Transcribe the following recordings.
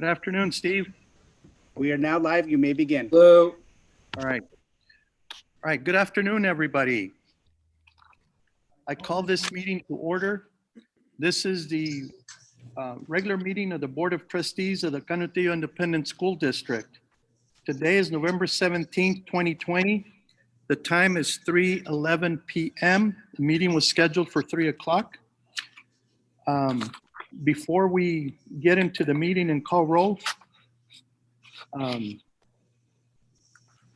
Good afternoon, Steve. We are now live. You may begin. Hello. All right. All right. Good afternoon, everybody. I call this meeting to order. This is the regular meeting of the Board of Trustees of the Canutillo Independent School District. Today is November 17th, 2020. The time is 3:11 p.m. The meeting was scheduled for 3 o'clock. Before we get into the meeting and call roll, I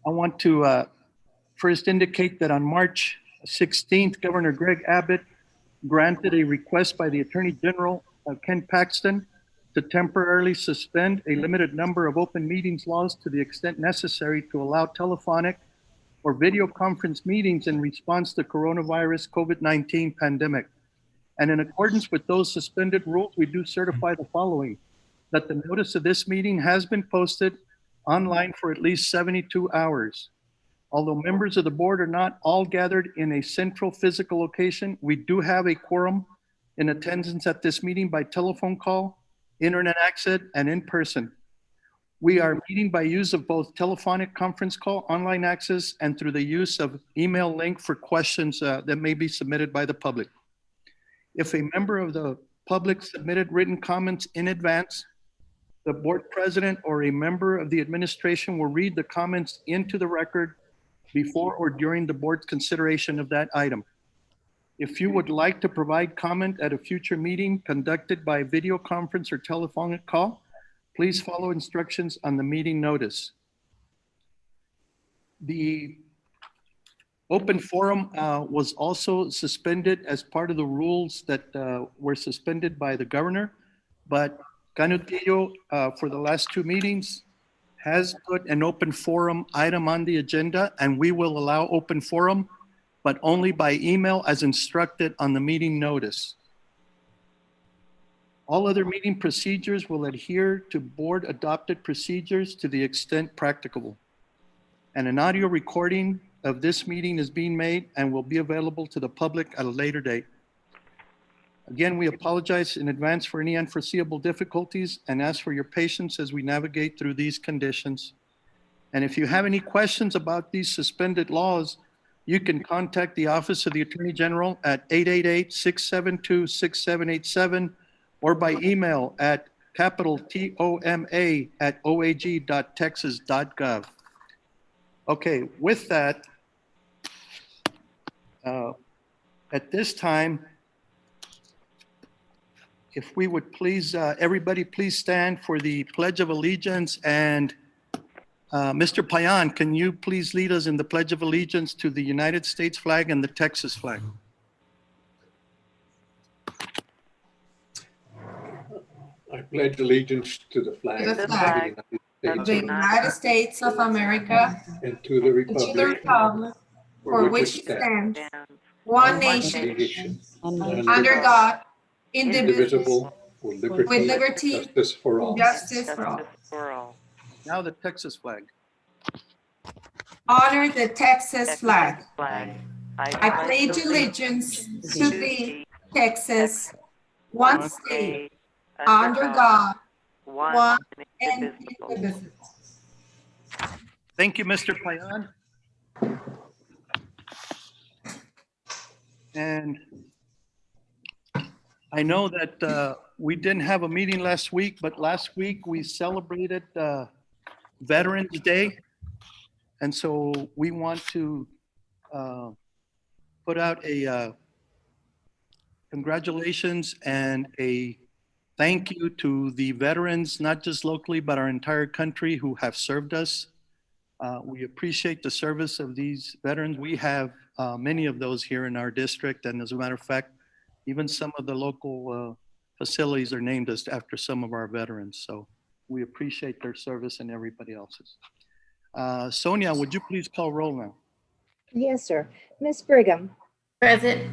want to first indicate that on March 16th, Governor Greg Abbott granted a request by the Attorney General, Ken Paxton, to temporarily suspend a limited number of open meetings laws to the extent necessary to allow telephonic or video conference meetings in response to coronavirus COVID-19 pandemic. And in accordance with those suspended rules, we do certify the following: that the notice of this meeting has been posted online for at least 72 hours. Although members of the board are not all gathered in a central physical location, we do have a quorum in attendance at this meeting by telephone call, internet access, and in person. We are meeting by use of both telephonic conference call, online access, and through the use of email link for questions that may be submitted by the public. If a member of the public submitted written comments in advance, the board president or a member of the administration will read the comments into the record before or during the board's consideration of that item. If you would like to provide comment at a future meeting conducted by video conference or telephonic call, please follow instructions on the meeting notice. The open forum was also suspended as part of the rules that were suspended by the governor, but Canutillo, for the last two meetings, has put an open forum item on the agenda, and we will allow open forum, but only by email as instructed on the meeting notice. All other meeting procedures will adhere to board adopted procedures to the extent practicable. And an audio recording of this meeting is being made and will be available to the public at a later date. Again, we apologize in advance for any unforeseeable difficulties and ask for your patience as we navigate through these conditions. And if you have any questions about these suspended laws, you can contact the Office of the Attorney General at 888-672-6787 or by email at TOMA@oag.texas.gov. Okay, with that, at this time, if we would please, everybody please stand for the Pledge of Allegiance. And Mr. Payan, can you please lead us in the Pledge of Allegiance to the United States flag and the Texas flag? I pledge allegiance to the flag of the United States of America and to the republic for which it stands, one nation, under God, indivisible, with liberty and justice for all. Now the Texas flag. Honor the Texas flag. I pledge allegiance to the Texas, one state, under God, one and indivisible. Thank you, Mr. Payan. And I know that we didn't have a meeting last week, but last week we celebrated Veterans Day. And so we want to put out a congratulations and a thank you to the veterans, not just locally, but our entire country who have served us. We appreciate the service of these veterans. We have many of those here in our district. And as a matter of fact, even some of the local facilities are named after some of our veterans. So we appreciate their service and everybody else's. Sonia, would you please call roll now? Yes, sir. Ms. Brigham. Present.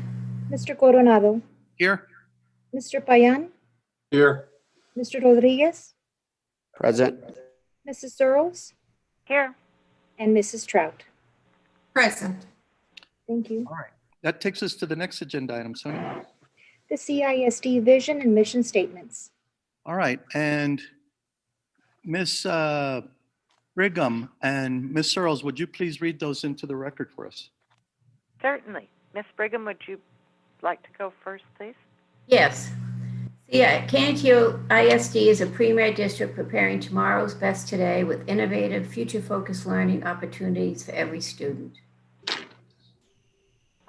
Mr. Coronado. Here. Mr. Payan. Here. Mr. Rodriguez. Present. Mrs. Searles. Here. And Mrs. Trout. Present. Thank you. All right. That takes us to the next agenda item, Sonia. The CISD vision and mission statements. All right. And Ms. Brigham and Ms. Searles, would you please read those into the record for us? Certainly. Ms. Brigham, would you like to go first, please? Yes. CISD ISD is a premier district preparing tomorrow's best today with innovative, future-focused learning opportunities for every student.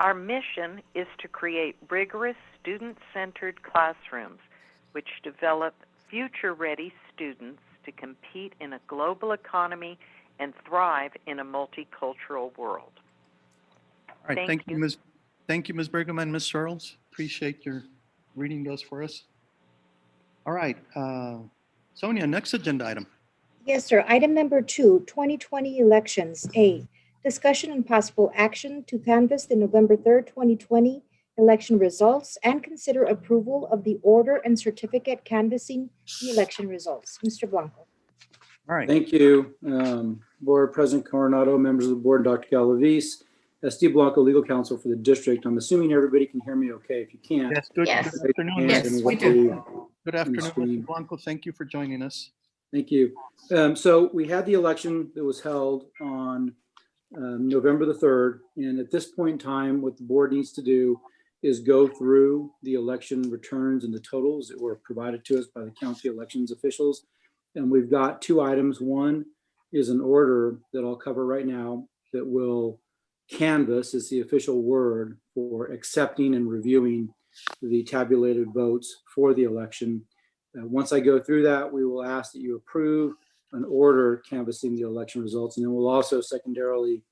Our mission is to create rigorous, student-centered classrooms which develop future-ready students to compete in a global economy and thrive in a multicultural world. All right, Thank you. Thank you, Ms. Brigham and Ms. Searles. Appreciate your reading those for us. All right, Sonia, next agenda item. Yes, sir. Item number 2, 2020 elections. A, discussion and possible action to canvass the November 3rd, 2020 election results and consider approval of the order and certificate canvassing the election results. Mr. Blanco. All right, Thank you, Board President Coronado, members of the board, Dr. Galavis, SD Blanco, legal counsel for the district. I'm assuming everybody can hear me okay. If you can't, yes, good Yes. good afternoon. Yes, Mr. we do. Good on the afternoon, screen. Mr. Blanco. Thank you for joining us. Thank you. So we had the election that was held on November the 3rd. And at this point in time, what the board needs to do is go through the election returns and the totals that were provided to us by the county elections officials. And we've got 2 items. One is an order that I'll cover right now that will canvass, is the official word for accepting and reviewing the tabulated votes for the election. Once I go through that, we will ask that you approve an order canvassing the election results. And then we'll also secondarily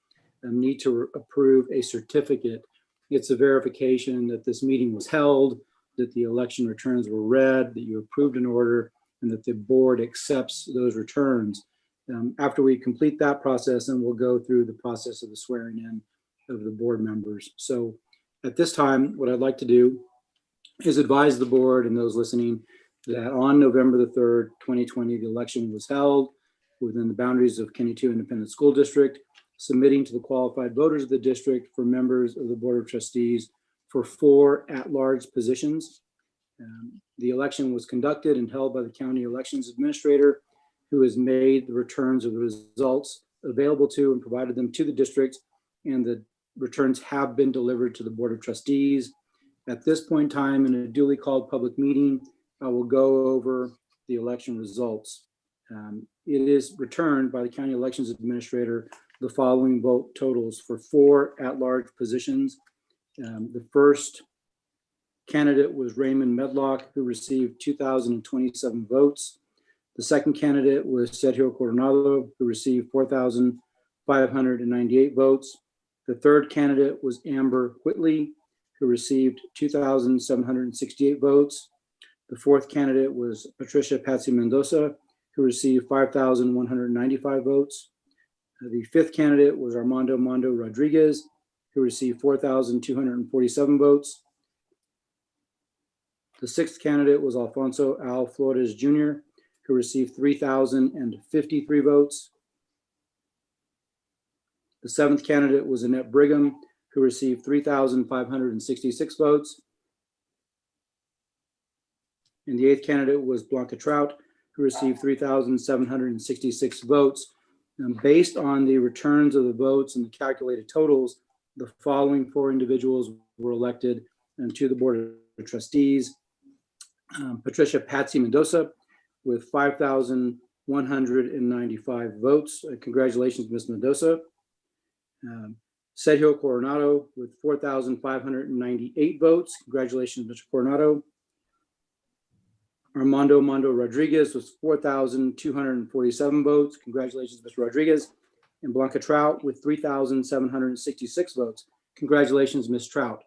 need to approve a certificate. It's a verification that this meeting was held, that the election returns were read, that you approved an order, and that the board accepts those returns. After we complete that process, then we'll go through the process of the swearing in of the board members. So at this time, what I'd like to do is advise the board and those listening that on November the 3rd, 2020, the election was held within the boundaries of Kenny 2 Independent School District, submitting to the qualified voters of the district for members of the Board of Trustees for 4 at-large positions. The election was conducted and held by the county elections administrator, who has made the returns of the results available to and provided them to the district, and the returns have been delivered to the Board of Trustees. At this point in time, in a duly called public meeting, I will go over the election results. It is returned by the county elections administrator the following vote totals for 4 at-large positions. The first candidate was Raymond Medlock, who received 2,027 votes. The second candidate was Sergio Coronado, who received 4,598 votes. The third candidate was Amber Whitley, who received 2,768 votes. The fourth candidate was Patricia Patsy Mendoza, who received 5,195 votes. The fifth candidate was Armando Mondo Rodriguez, who received 4,247 votes. The sixth candidate was Alfonso Al Flores Jr., who received 3,053 votes. The seventh candidate was Annette Brigham, who received 3,566 votes. And the eighth candidate was Blanca Trout, who received 3,766 votes. And based on the returns of the votes and the calculated totals, the following 4 individuals were elected to the Board of Trustees. Patricia Patsy Mendoza with 5,195 votes. Congratulations, Ms. Mendoza. Sergio Coronado with 4,598 votes. Congratulations, Mr. Coronado. Armando Mondo Rodriguez was 4,247 votes. Congratulations, Mr. Rodriguez. And Blanca Trout with 3,766 votes. Congratulations, Ms. Trout.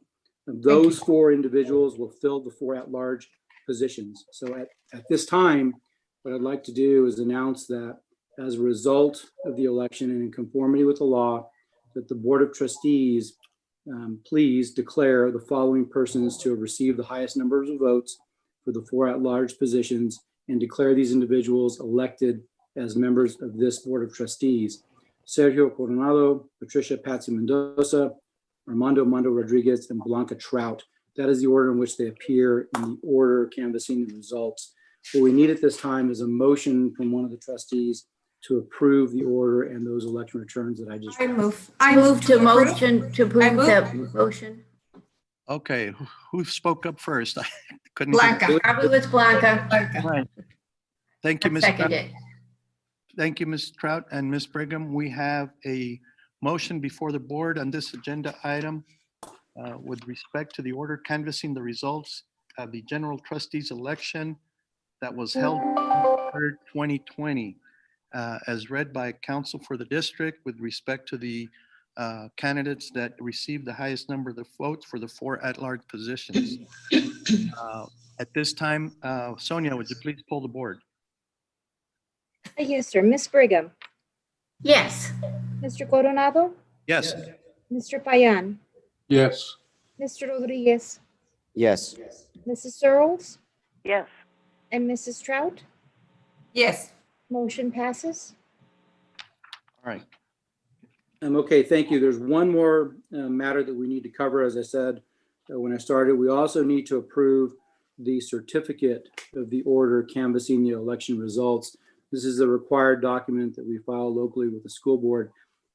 And those 4 individuals will fill the 4 at-large positions. So at this time, what I'd like to do is announce that as a result of the election and in conformity with the law, that the Board of Trustees please declare the following persons to have received the highest numbers of votes for the 4 at-large positions and declare these individuals elected as members of this Board of Trustees. Sergio Coronado, Patricia Patsy Mendoza, Armando Mondo Rodriguez, and Blanca Trout. That is the order in which they appear in the order canvassing the results. What we need at this time is a motion from one of the trustees to approve the order and those election returns that I just. I read. move. Move to approve. motion to approve move- the motion. Okay, who spoke up first? I couldn't. hear. Blanca. Probably was Blanca. Blanca. Right. Thank you, I Ms. second Trout. it. Thank you, Ms. Trout and Ms. Brigham. We have a motion before the board on this agenda item with respect to the order canvassing the results of the general trustees election that was held 3rd, 2020, as read by counsel for the district with respect to the candidates that received the highest number of the votes for the 4 at-large positions. At this time, Sonia, would you please pull the board? Yes, sir. Ms. Brigham, Yes. Mr. Coronado, Yes. Mr. Payan, Yes. Mr. Rodriguez, Yes. Mrs. Searles, Yes. and Mrs. Trout. Yes. Motion passes. All right. Okay, thank you. There's one more matter that we need to cover. As I said when I started, we also need to approve the certificate of the order canvassing the election results. This is a required document that we file locally with the school board.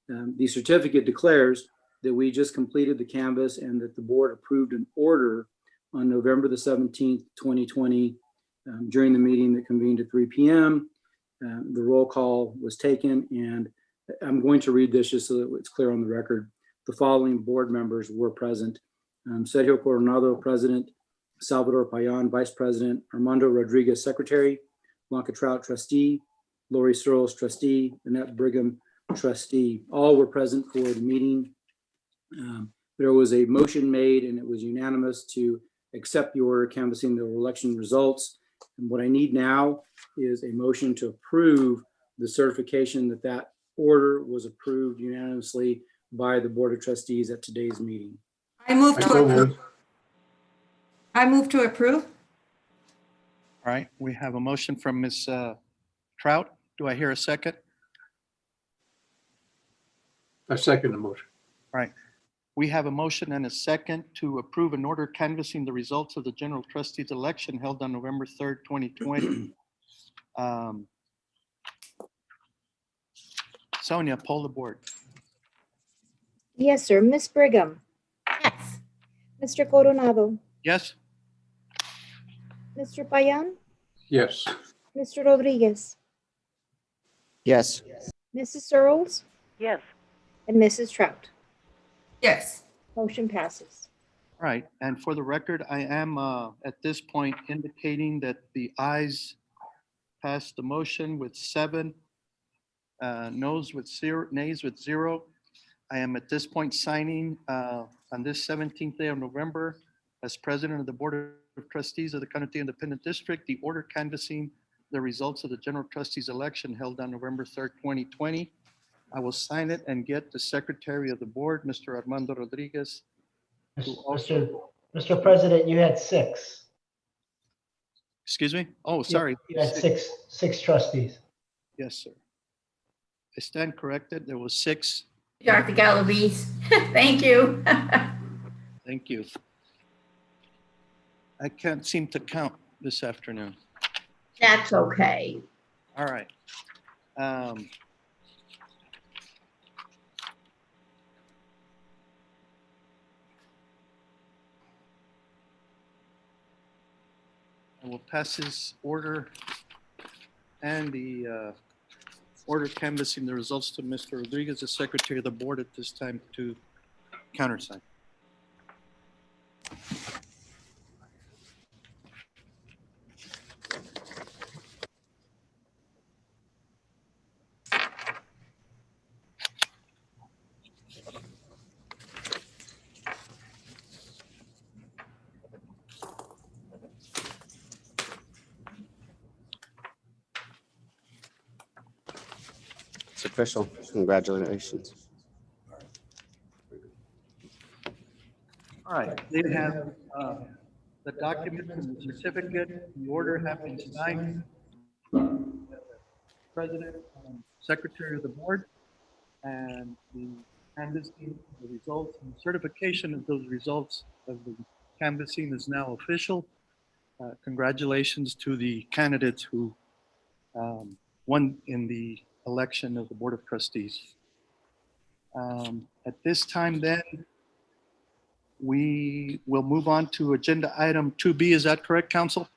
The certificate declares that we just completed the canvass and that the board approved an order on November the 17th, 2020, during the meeting that convened at 3 p.m. The roll call was taken, and I'm going to read this just so that it's clear on the record. The following board members were present: Sergio Coronado, President; Salvador Payan, Vice President; Armando Rodriguez, Secretary; Blanca Trout, Trustee; Lori Searles, Trustee; Annette Brigham, Trustee. All were present for the meeting. There was a motion made, and it was unanimous to accept the order canvassing the election results. And what I need now is a motion to approve the certification that that order was approved unanimously by the Board of Trustees at today's meeting. I move I to so approve. moved. I move to approve. All right, we have a motion from Ms. Trout. Do I hear a second? I second the motion. All right. We have a motion and a second to approve an order canvassing the results of the general trustees election held on November 3rd, 2020. Sonia, poll the board. Yes, sir. Ms. Brigham, Yes. Mr. Coronado, Yes? Mr. Payan, Yes. Mr. Rodriguez, Yes. Mrs. Searles, Yes. and Mrs. Trout. Yes. Motion passes. All right, and for the record, I am at this point indicating that the ayes passed the motion with 7, noes with 0, nays with 0. I am at this point signing on this 17th day of November as president of the Board of Trustees of the County Independent District, the order canvassing the results of the general trustees election held on November 3rd, 2020. I will sign it and get the secretary of the board, Mr. Armando Rodriguez. Mr. President, you had 6. Excuse me? Oh, sorry. You had six trustees. Yes, sir. I stand corrected. There was 6. Dr. Galaviz, thank you. Thank you. I can't seem to count this afternoon. That's okay. All right. I will pass this order and the order canvassing the results to Mr. Rodriguez, the secretary of the board, at this time to countersign. It's official. Congratulations. All right, they have the document and the certificate, the order have been signed. President and secretary of the board, and the canvassing, the results and certification of those results of the canvassing is now official. congratulations to the candidates who won in the election of the Board of Trustees. At this time then, we will move on to agenda item 2B. Is that correct, Council?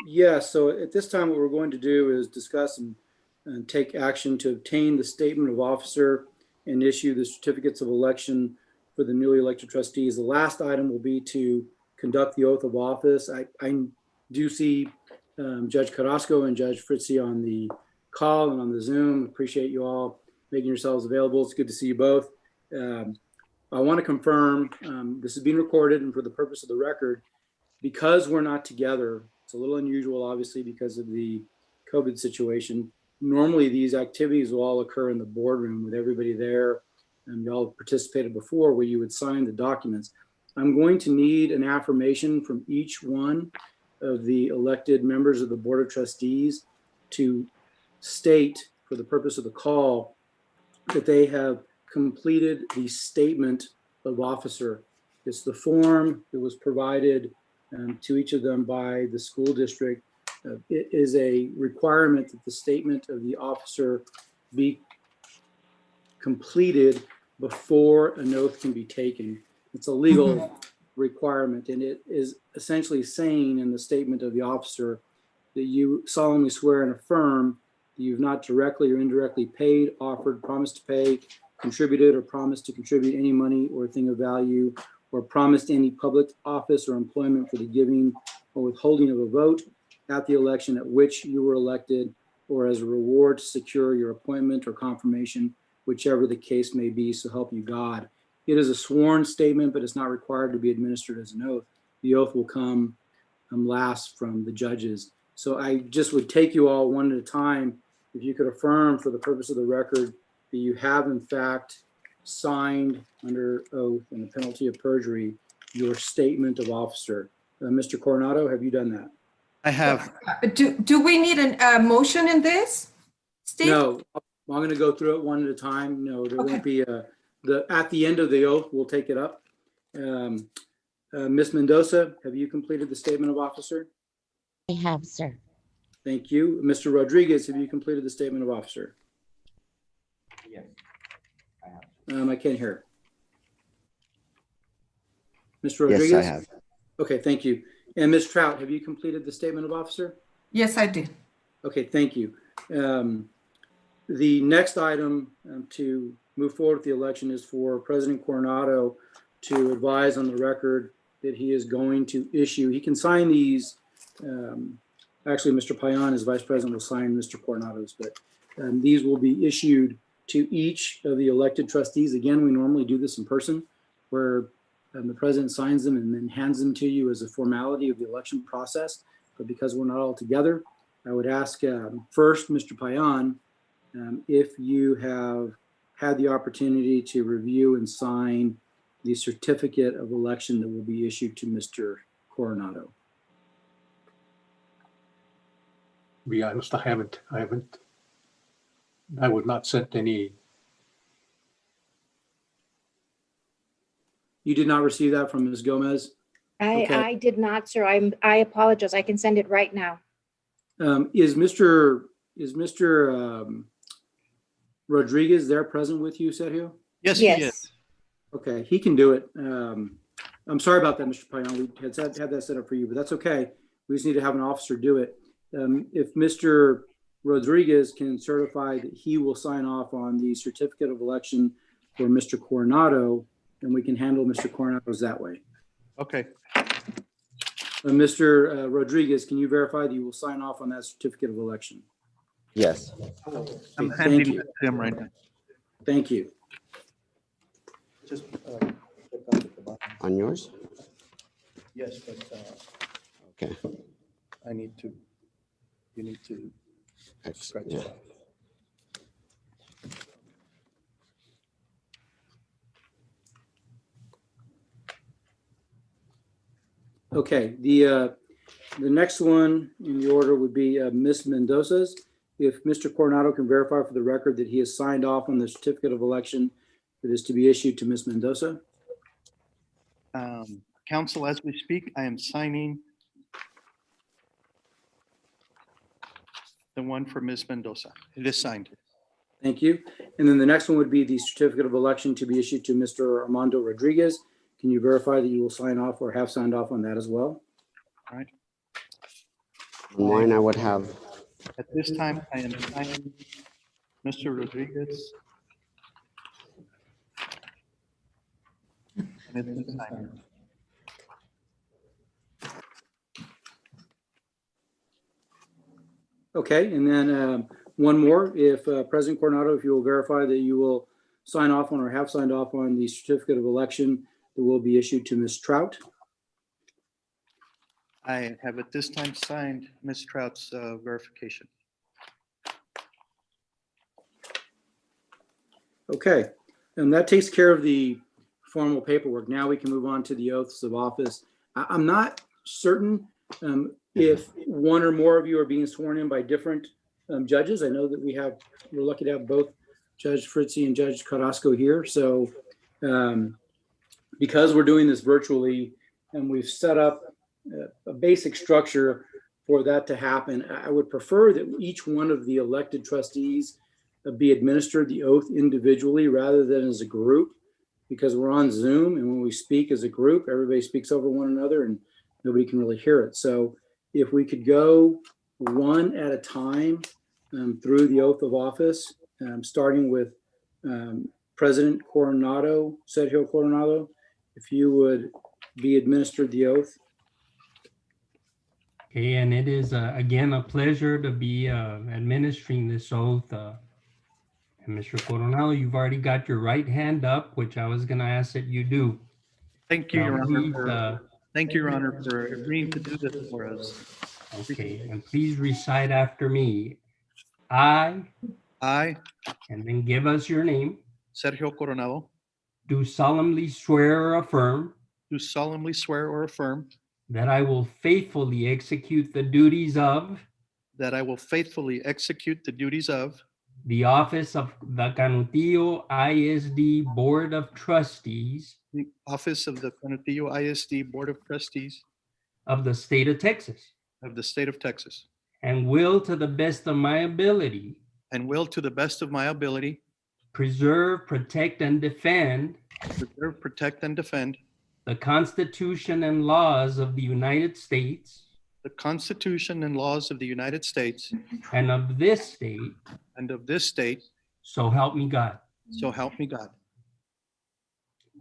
Yes, so at this time, what we're going to do is discuss and take action to obtain the statement of officer and issue the certificates of election for the newly elected trustees. The last item will be to conduct the oath of office. I do see Judge Carrasco and Judge Fritzie on the call and on the Zoom. Appreciate you all making yourselves available. It's good to see you both. I want to confirm, this is being recorded, and for the purpose of the record, because we're not together, it's a little unusual, obviously, because of the COVID situation. Normally, these activities will all occur in the boardroom with everybody there, and you all have participated before where you would sign the documents. I'm going to need an affirmation from each one of the elected members of the Board of Trustees to state, for the purpose of the call, that they have completed the statement of officer. It's the form that was provided to each of them by the school district. It is a requirement that the statement of the officer be completed before an oath can be taken. It's a legal requirement, and it is essentially saying in the statement of the officer that you solemnly swear and affirm that you've not directly or indirectly paid, offered, promised to pay, contributed, or promised to contribute any money or thing of value, or promised any public office or employment for the giving or withholding of a vote at the election at which you were elected, or as a reward to secure your appointment or confirmation, whichever the case may be, so help you God. It is a sworn statement, but it's not required to be administered as an oath. The oath will come last from the judges. So I just would take you all one at a time. If you could affirm for the purpose of the record that you have in fact signed under oath and the penalty of perjury your statement of officer. Mr. Coronado, have you done that? I have. Do we need a motion in this, Steve? No, I'm going to go through it one at a time. No, there won't be at the end of the oath, we'll take it up. Ms. Mendoza, have you completed the statement of officer? I have, sir. Thank you. Mr. Rodriguez, have you completed the statement of officer? Yes, I have. I can't hear. Mr. Rodriguez? Yes, I have. Okay, thank you. And Ms. Trout, have you completed the statement of officer? Yes, I did. Okay, thank you. The next item to move forward with the election is for President Coronado to advise on the record that he is going to issue. He can sign these. Actually, Mr. Payan, as vice president, will sign Mr. Coronado's, but these will be issued to each of the elected trustees. Again, we normally do this in person, where the president signs them and then hands them to you as a formality of the election process. But because we're not all together, I would ask first, Mr. Payan, if you have had the opportunity to review and sign the certificate of election that will be issued to Mr. Coronado. To be honest, I haven't. I would not sent any. You did not receive that from Ms. Gomez? Okay. I did not, sir. I apologize. I can send it right now. Is Mr. Rodriguez there present with you, Sergio? Yes, he is. Okay, he can do it. I'm sorry about that, Mr. Payan. We had that set up for you, but that's okay. We just need to have an officer do it. If Mr. Rodriguez can certify that he will sign off on the certificate of election for Mr. Coronado, then we can handle Mr. Coronado's that way. Okay. Mr. Rodriguez, can you verify that you will sign off on that certificate of election? Yes. I'm Thank handing you. it to him right now. Thank you. Just On yours? yes, but Okay. I need to. You need to scratch Yeah. it out. Okay, the next one in the order would be Ms. Mendoza's. If Mr. Coronado can verify for the record that he has signed off on the certificate of election that is to be issued to Ms. Mendoza. Council, as we speak, I am signing The one for Ms. Mendoza. It is signed. Thank you. And then the next one would be the certificate of election to be issued to Mr. Armando Rodriguez. Can you verify that you will sign off or have signed off on that as well? All right. On mine, I would have, At this time, I am signing Mr. Rodriguez. And it is signed. Okay, and then one more, if President Coronado, if you will verify that you will sign off on or have signed off on the certificate of election that will be issued to Ms. Trout. I have at this time signed Ms. Trout's verification. Okay, and that takes care of the formal paperwork. Now we can move on to the oaths of office. I'm not certain if one or more of you are being sworn in by different judges. I know that we're lucky to have both Judge Fritzie and Judge Carrasco here. So because we're doing this virtually and we've set up a basic structure for that to happen, I would prefer that each one of the elected trustees be administered the oath individually rather than as a group, because we're on Zoom and when we speak as a group, everybody speaks over one another and nobody can really hear it. So if we could go one at a time through the oath of office, starting with President Coronado, Sergio Coronado, if you would be administered the oath. Okay, and it is again a pleasure to be administering this oath. And Mr. Coronado, you've already got your right hand up, which I was going to ask that you do. Thank you, Your Please, Honor. Thank you, Your Honor, for agreeing to do this for us. Okay, and please recite after me. I, and then give us your name, Sergio Coronado, do solemnly swear or affirm do solemnly swear or affirm that I will faithfully execute the duties of that I will faithfully execute the duties of the office of the Canutillo ISD Board of Trustees the office of the Canutillo ISD Board of Trustees of the state of Texas, of the state of Texas, and will to the best of my ability and will to the best of my ability preserve, protect, and defend preserve, protect, and defend the Constitution and laws of the United States the Constitution and laws of the United States and of this state, and of this state, so help me God. so help me God.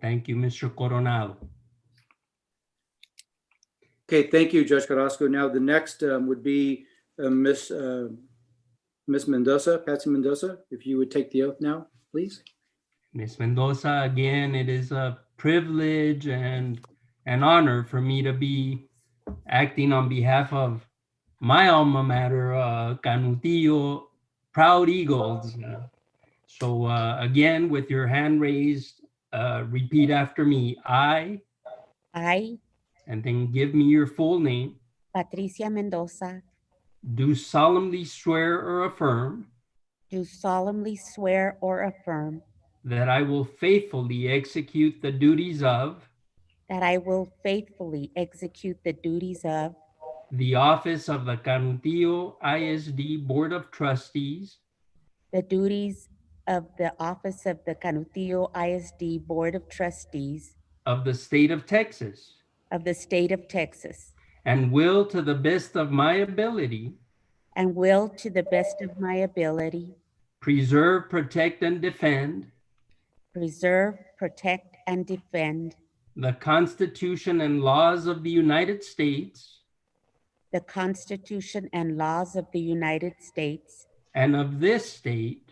Thank you, Mr. Coronado. Okay, thank you, Judge Carrasco. Now the next would be Miss Mendoza, Patsy Mendoza, if you would take the oath now, please. Ms. Mendoza, again, it is a privilege and an honor for me to be acting on behalf of my alma mater, Canutillo Proud Eagles. So again, with your hand raised, repeat after me. I, and then give me your full name, Patricia Mendoza, do solemnly swear or affirm do solemnly swear or affirm that I will faithfully execute the duties of that I will faithfully execute the duties of the office of the Canutillo ISD Board of Trustees the duties of the office of the Canutillo ISD Board of Trustees of the state of Texas, of the state of Texas, and will to the best of my ability and will to the best of my ability preserve, protect, and defend preserve, protect, and defend the Constitution and laws of the United States the Constitution and laws of the United States and of this state,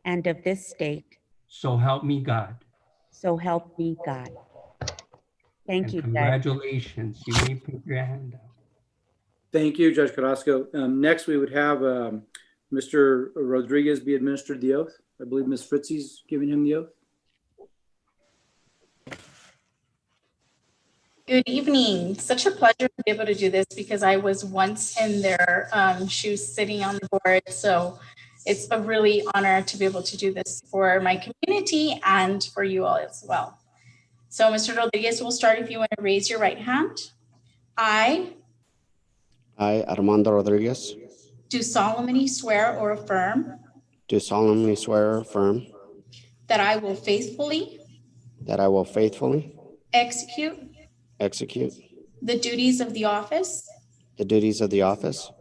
and of this state, so help me God. so help me God. Thank And you, Judge. congratulations. You may put your hand up. Thank you, Judge Carrasco. Next, we would have Mr. Rodriguez be administered the oath. I believe Ms. Fritzie's giving him the oath. Good evening. Such a pleasure to be able to do this because I was once in their shoes sitting on the board. So it's a really honor to be able to do this for my community and for you all as well. So Mr. Rodriguez, we'll start if you want to raise your right hand. I, I, Armando Rodriguez, do solemnly swear or affirm do solemnly swear or affirm that I will faithfully that I will faithfully execute execute the duties of the office the duties of the office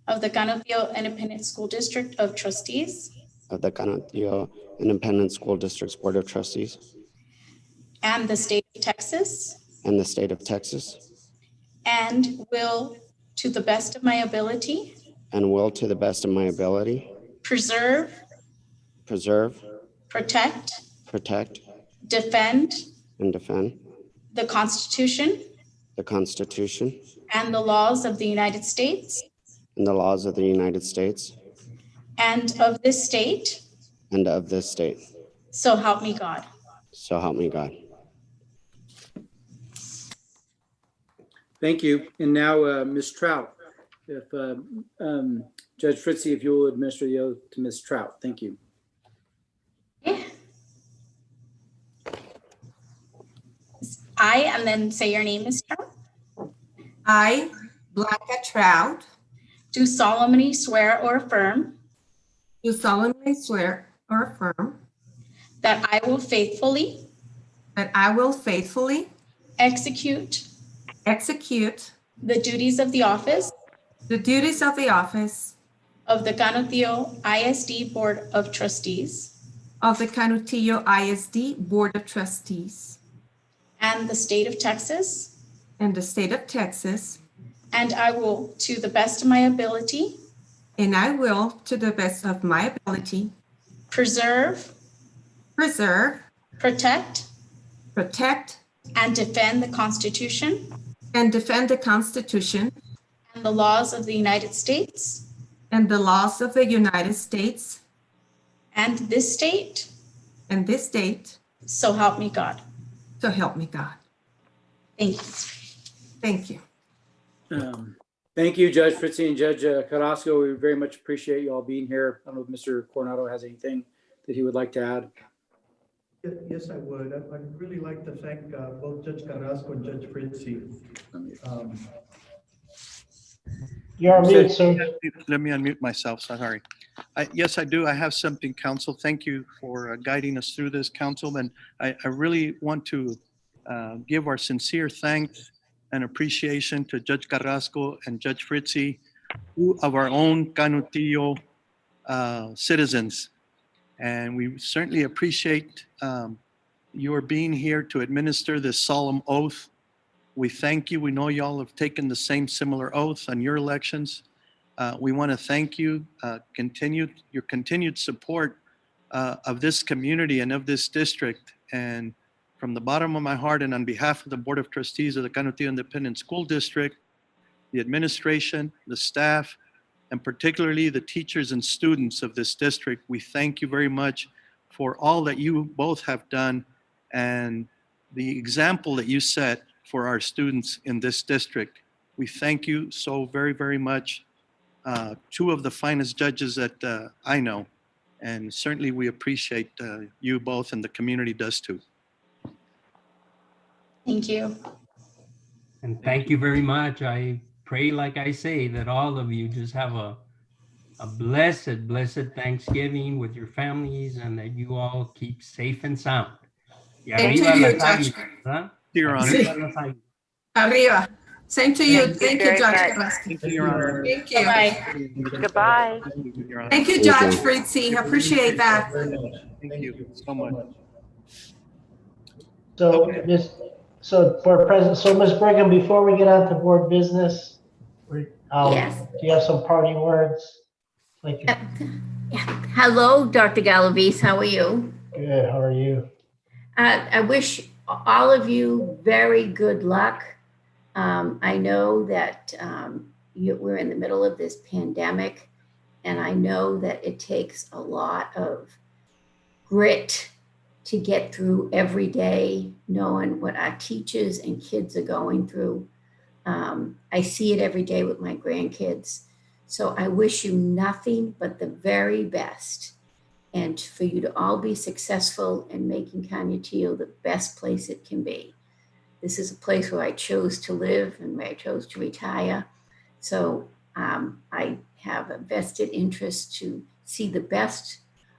of the Canopio Independent School District of Trustees of the Canotio Independent School District's Board of Trustees and the state of Texas, and the state of Texas, and will, to the best of my ability, and will, to the best of my ability, preserve, preserve, protect, protect, defend and defend the Constitution the Constitution and the laws of the United States and the laws of the United States and of this state, and of this state. so help me God. So help me God. Thank you. And now, Ms. Trout, if Judge Fritzie, if you will administer the oath to Ms. Trout. Thank you. I, and then say your name, Ms. Trout, I, Blanca Trout, do solemnly swear or affirm do solemnly swear or affirm that I will faithfully that I will faithfully execute execute the duties of the office the duties of the office of the Canotio ISD Board of Trustees of the Canutillo ISD Board of Trustees and the state of Texas, and the state of Texas, and I will, to the best of my ability, and I will, to the best of my ability, preserve, preserve, protect, protect, and defend the Constitution and defend the Constitution and the laws of the United States and the laws of the United States and this state, and this state, so help me God. so help me God. Thank you. Thank you. Thank you, Judge Fritzie and Judge Carrasco. We very much appreciate you all being here. I don't know if Mr. Coronado has anything that he would like to add. Yes, I would. I'd really like to thank both Judge Carrasco and Judge Fritzie. You're on mute, sir. Let me unmute myself, sorry. Yes, I do. I have something, counsel. Thank you for guiding us through this, councilman. I really want to give our sincere thanks and appreciation to Judge Carrasco and Judge Fritzie, two of our own Canutillo citizens. And we certainly appreciate your being here to administer this solemn oath. We thank you. We know y'all have taken the same similar oath on your elections. We want to thank you, your continued support of this community and of this district. And from the bottom of my heart and on behalf of the Board of Trustees of the Canutillo Independent School District, the administration, the staff, and particularly the teachers and students of this district, we thank you very much for all that you both have done and the example that you set for our students in this district. We thank you so very, very much. Two of the finest judges that I know, and certainly we appreciate you both, and the community does too. Thank you. And thank you very much. I pray, like I say, that all of you just have a blessed, blessed Thanksgiving with your families and that you all keep safe and sound. Y Same to arriba you, las Judge. águilas, ¿verdad? Your Honor. Arriba las águilas. Arriba. Same to you. Thank you Thank you, very Judge much. Carrasco. Thank you, Your Honor. Thank you. Bye. Goodbye. Your Honor. Thank you, Thank Judge you. Fritzie. Appreciate that. Thank you so much. So, Ms. So Ms. Brigham, before we get on to board business, Yes. do you have some parting words? Like, Hello, Dr. Galavis, how are you? good, how are you? I wish all of you very good luck. I know that we're in the middle of this pandemic, and I know that it takes a lot of grit to get through every day, knowing what our teachers and kids are going through. I see it every day with my grandkids. So I wish you nothing but the very best, and for you to all be successful in making Canutillo the best place it can be. This is a place where I chose to live and where I chose to retire. So I have a vested interest to see the best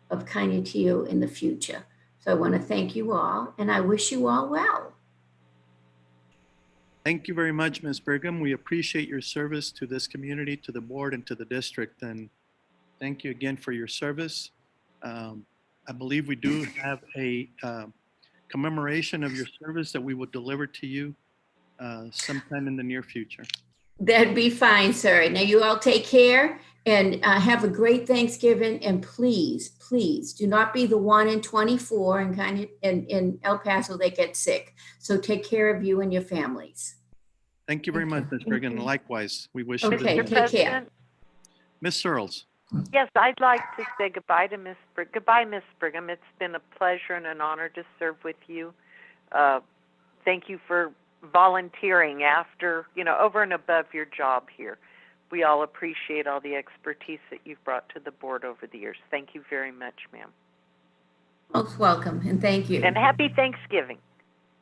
of Canutillo in the future. So I want to thank you all, and I wish you all well. Thank you very much, Ms. Brigham. We appreciate your service to this community, to the board, and to the district. And thank you again for your service. I believe we do have a commemoration of your service that we will deliver to you sometime in the near future. That'd be fine, sir. Now you all take care and have a great Thanksgiving. And please, please do not be the 1 in 24 in El Paso that get sick. So take care of you and your families. Thank you very much, Ms. Brigham. Likewise, we wish you the Okay, best. take care. Ms. Searles. Yes, I'd like to say goodbye to Miss Brigham. Goodbye, Miss Brigham. It's been a pleasure and an honor to serve with you. Thank you for volunteering after, over and above your job here. We all appreciate all the expertise that you've brought to the board over the years. Thank you very much, ma'am. Most welcome, and thank you. And happy Thanksgiving.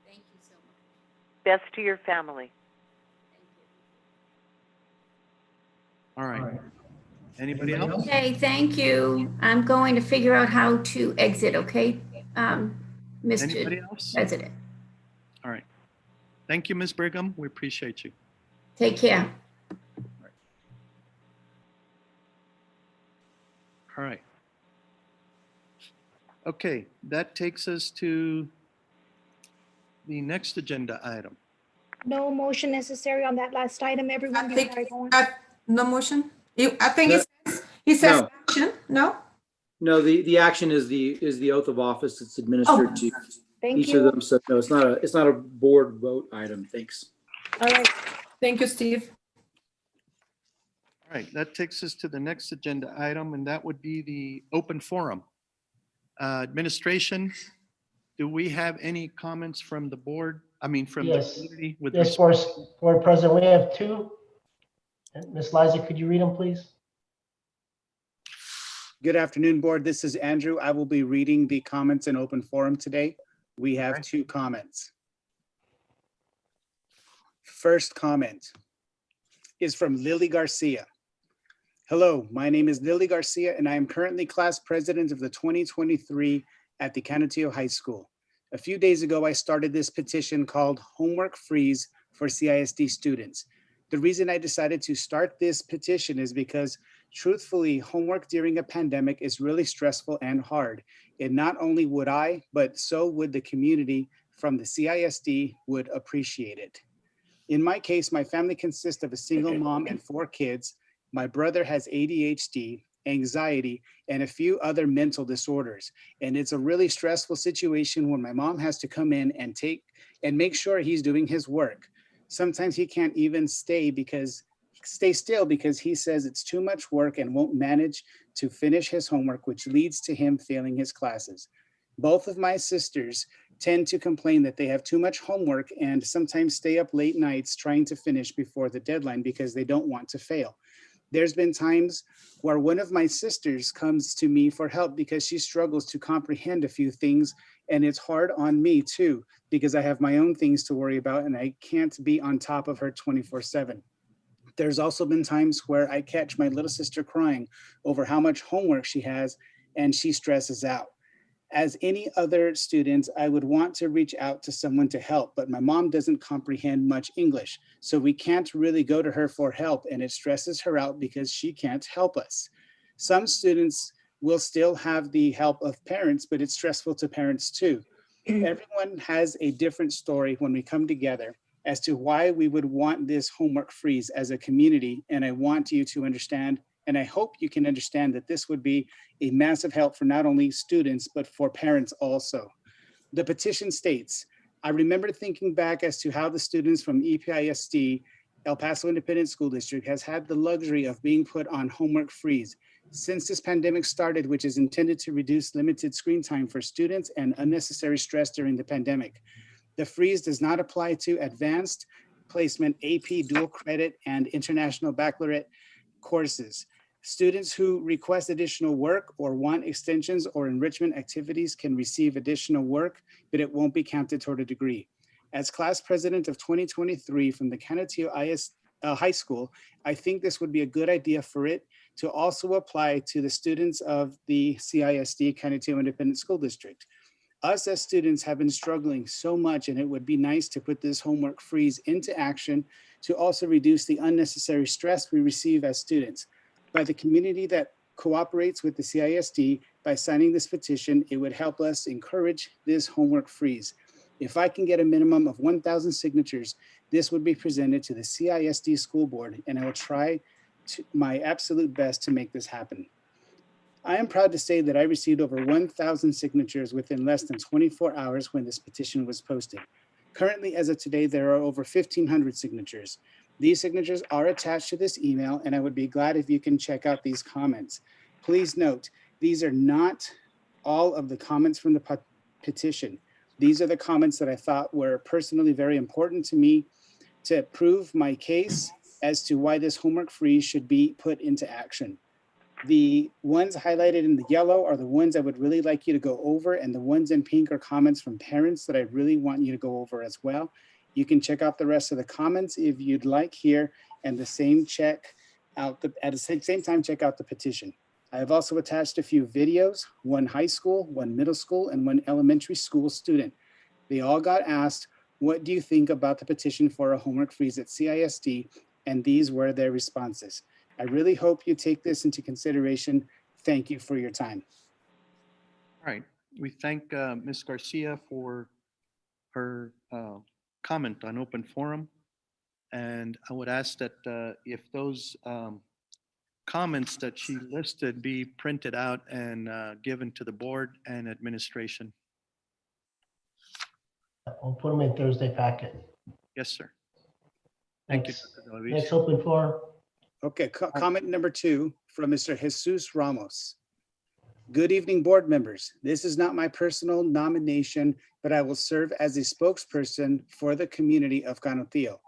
Thank you so much. Best to your family. All right. Anybody else? Okay, thank you. I'm going to figure out how to exit, okay? Anybody Mr. else? President. All right. Thank you, Ms. Brigham. We appreciate you. Take care. All right. Okay, that takes us to the next agenda item. No motion necessary on that last item, everyone. I think before I go on? no motion. I think No. he says No. action. No. No, the action is the oath of office that's administered to Thank each you. of them. So no, it's not a board vote item. Thanks. All right. Thank you, Steve. All right, that takes us to the next agenda item, and that would be the open forum. Administration, do we have any comments from the board? I mean, from the Yes. community? With Yes, Board President, we have two. Ms. Liza, could you read them, please? Good afternoon, board. This is Andrew. I will be reading the comments in open forum today. We have two comments. First comment is from Lily Garcia. Hello, my name is Lily Garcia, and I am currently class president of the 2023 at the Canutillo High School. A few days ago, I started this petition called Homework Freeze for CISD students. The reason I decided to start this petition is because, truthfully, homework during a pandemic is really stressful and hard. And not only would I, but so would the community from the CISD would appreciate it. In my case, my family consists of a single mom and 4 kids. My brother has ADHD, anxiety, and a few other mental disorders. And it's a really stressful situation when my mom has to come in and make sure he's doing his work. Sometimes he can't even stay still because he says it's too much work and won't manage to finish his homework, which leads to him failing his classes. Both of my sisters tend to complain that they have too much homework and sometimes stay up late nights trying to finish before the deadline because they don't want to fail. There's been times where one of my sisters comes to me for help because she struggles to comprehend a few things, and it's hard on me too because I have my own things to worry about and I can't be on top of her 24/7. There's also been times where I catch my little sister crying over how much homework she has and she stresses out. As any other student, I would want to reach out to someone to help, but my mom doesn't comprehend much English, so we can't really go to her for help, and it stresses her out because she can't help us. Some students will still have the help of parents, but it's stressful to parents too. Everyone has a different story when we come together as to why we would want this homework freeze as a community, and I want you to understand, and I hope you can understand that this would be a massive help for not only students, but for parents also. The petition states, I remember thinking back as to how the students from EPISD, El Paso Independent School District, has had the luxury of being put on homework freeze. Since this pandemic started, which is intended to reduce limited screen time for students and unnecessary stress during the pandemic. The freeze does not apply to advanced placement, AP, dual credit, and international baccalaureate courses. Students who request additional work or want extensions or enrichment activities can receive additional work, but it won't be counted toward a degree. As class president of 2023 from the Canutillo High School, I think this would be a good idea for it to also apply to the students of the CISD, Canutillo Independent School District. Us as students have been struggling so much, and it would be nice to put this homework freeze into action to also reduce the unnecessary stress we receive as students. By the community that cooperates with the CISD, by signing this petition, it would help us encourage this homework freeze. If I can get a minimum of 1,000 signatures, this would be presented to the CISD school board, and I will try my absolute best to make this happen. I am proud to say that I received over 1,000 signatures within less than 24 hours when this petition was posted. Currently, as of today, there are over 1,500 signatures. These signatures are attached to this email, and I would be glad if you can check out these comments. Please note, these are not all of the comments from the petition. These are the comments that I thought were personally very important to me to prove my case as to why this homework freeze should be put into action. The ones highlighted in the yellow are the ones I would really like you to go over, and the ones in pink are comments from parents that I really want you to go over as well. You can check out the rest of the comments if you'd like here, and the same check out at the same time check out the petition. I have also attached a few videos, one high school, one middle school, and one elementary school student. They all got asked, what do you think about the petition for a homework freeze at CISD? And these were their responses. I really hope you take this into consideration. Thank you for your time. All right. We thank Ms. Garcia for her comment on open forum. And I would ask that if those comments that she listed be printed out and given to the board and administration. We'll put them in Thursday packet. Yes, sir. Thank you, Next, Dr. Delavis. next open forum. Okay, comment number 2 from Mr. Jesus Ramos. Good evening, board members. This is not my personal nomination, but I will serve as a spokesperson for the community of Canutillo.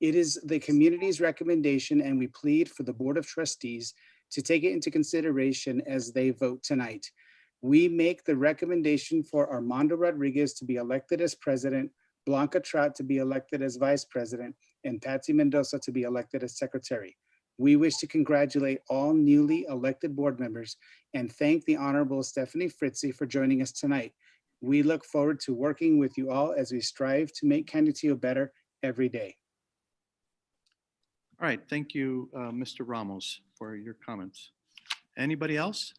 It is the community's recommendation, and we plead for the Board of Trustees to take it into consideration as they vote tonight. We make the recommendation for Armando Rodriguez to be elected as president, Blanca Trout to be elected as vice president, and Patsy Mendoza to be elected as secretary. We wish to congratulate all newly elected board members and thank the Honorable Stephanie Fritzy for joining us tonight. We look forward to working with you all as we strive to make Canutillo better every day. All right. Thank you, Mr. Ramos, for your comments. Anybody else?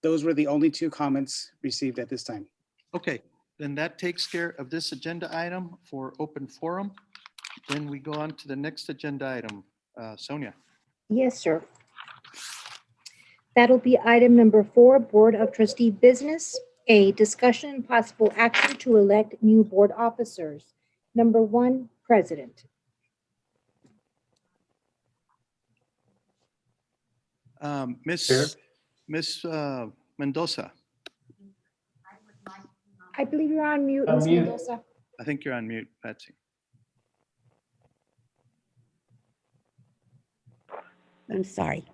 Those were the only 2 comments received at this time. Okay, then that takes care of this agenda item for open forum. Then we go on to the next agenda item. Sonia. Yes, sir. That'll be item number 4, Board of Trustee business. A, discussion and possible action to elect new board officers. Number 1, President. Miss Mendoza. I believe you're on mute, Ms. Mute. Mendoza. I think you're on mute, Patsy. I'm sorry.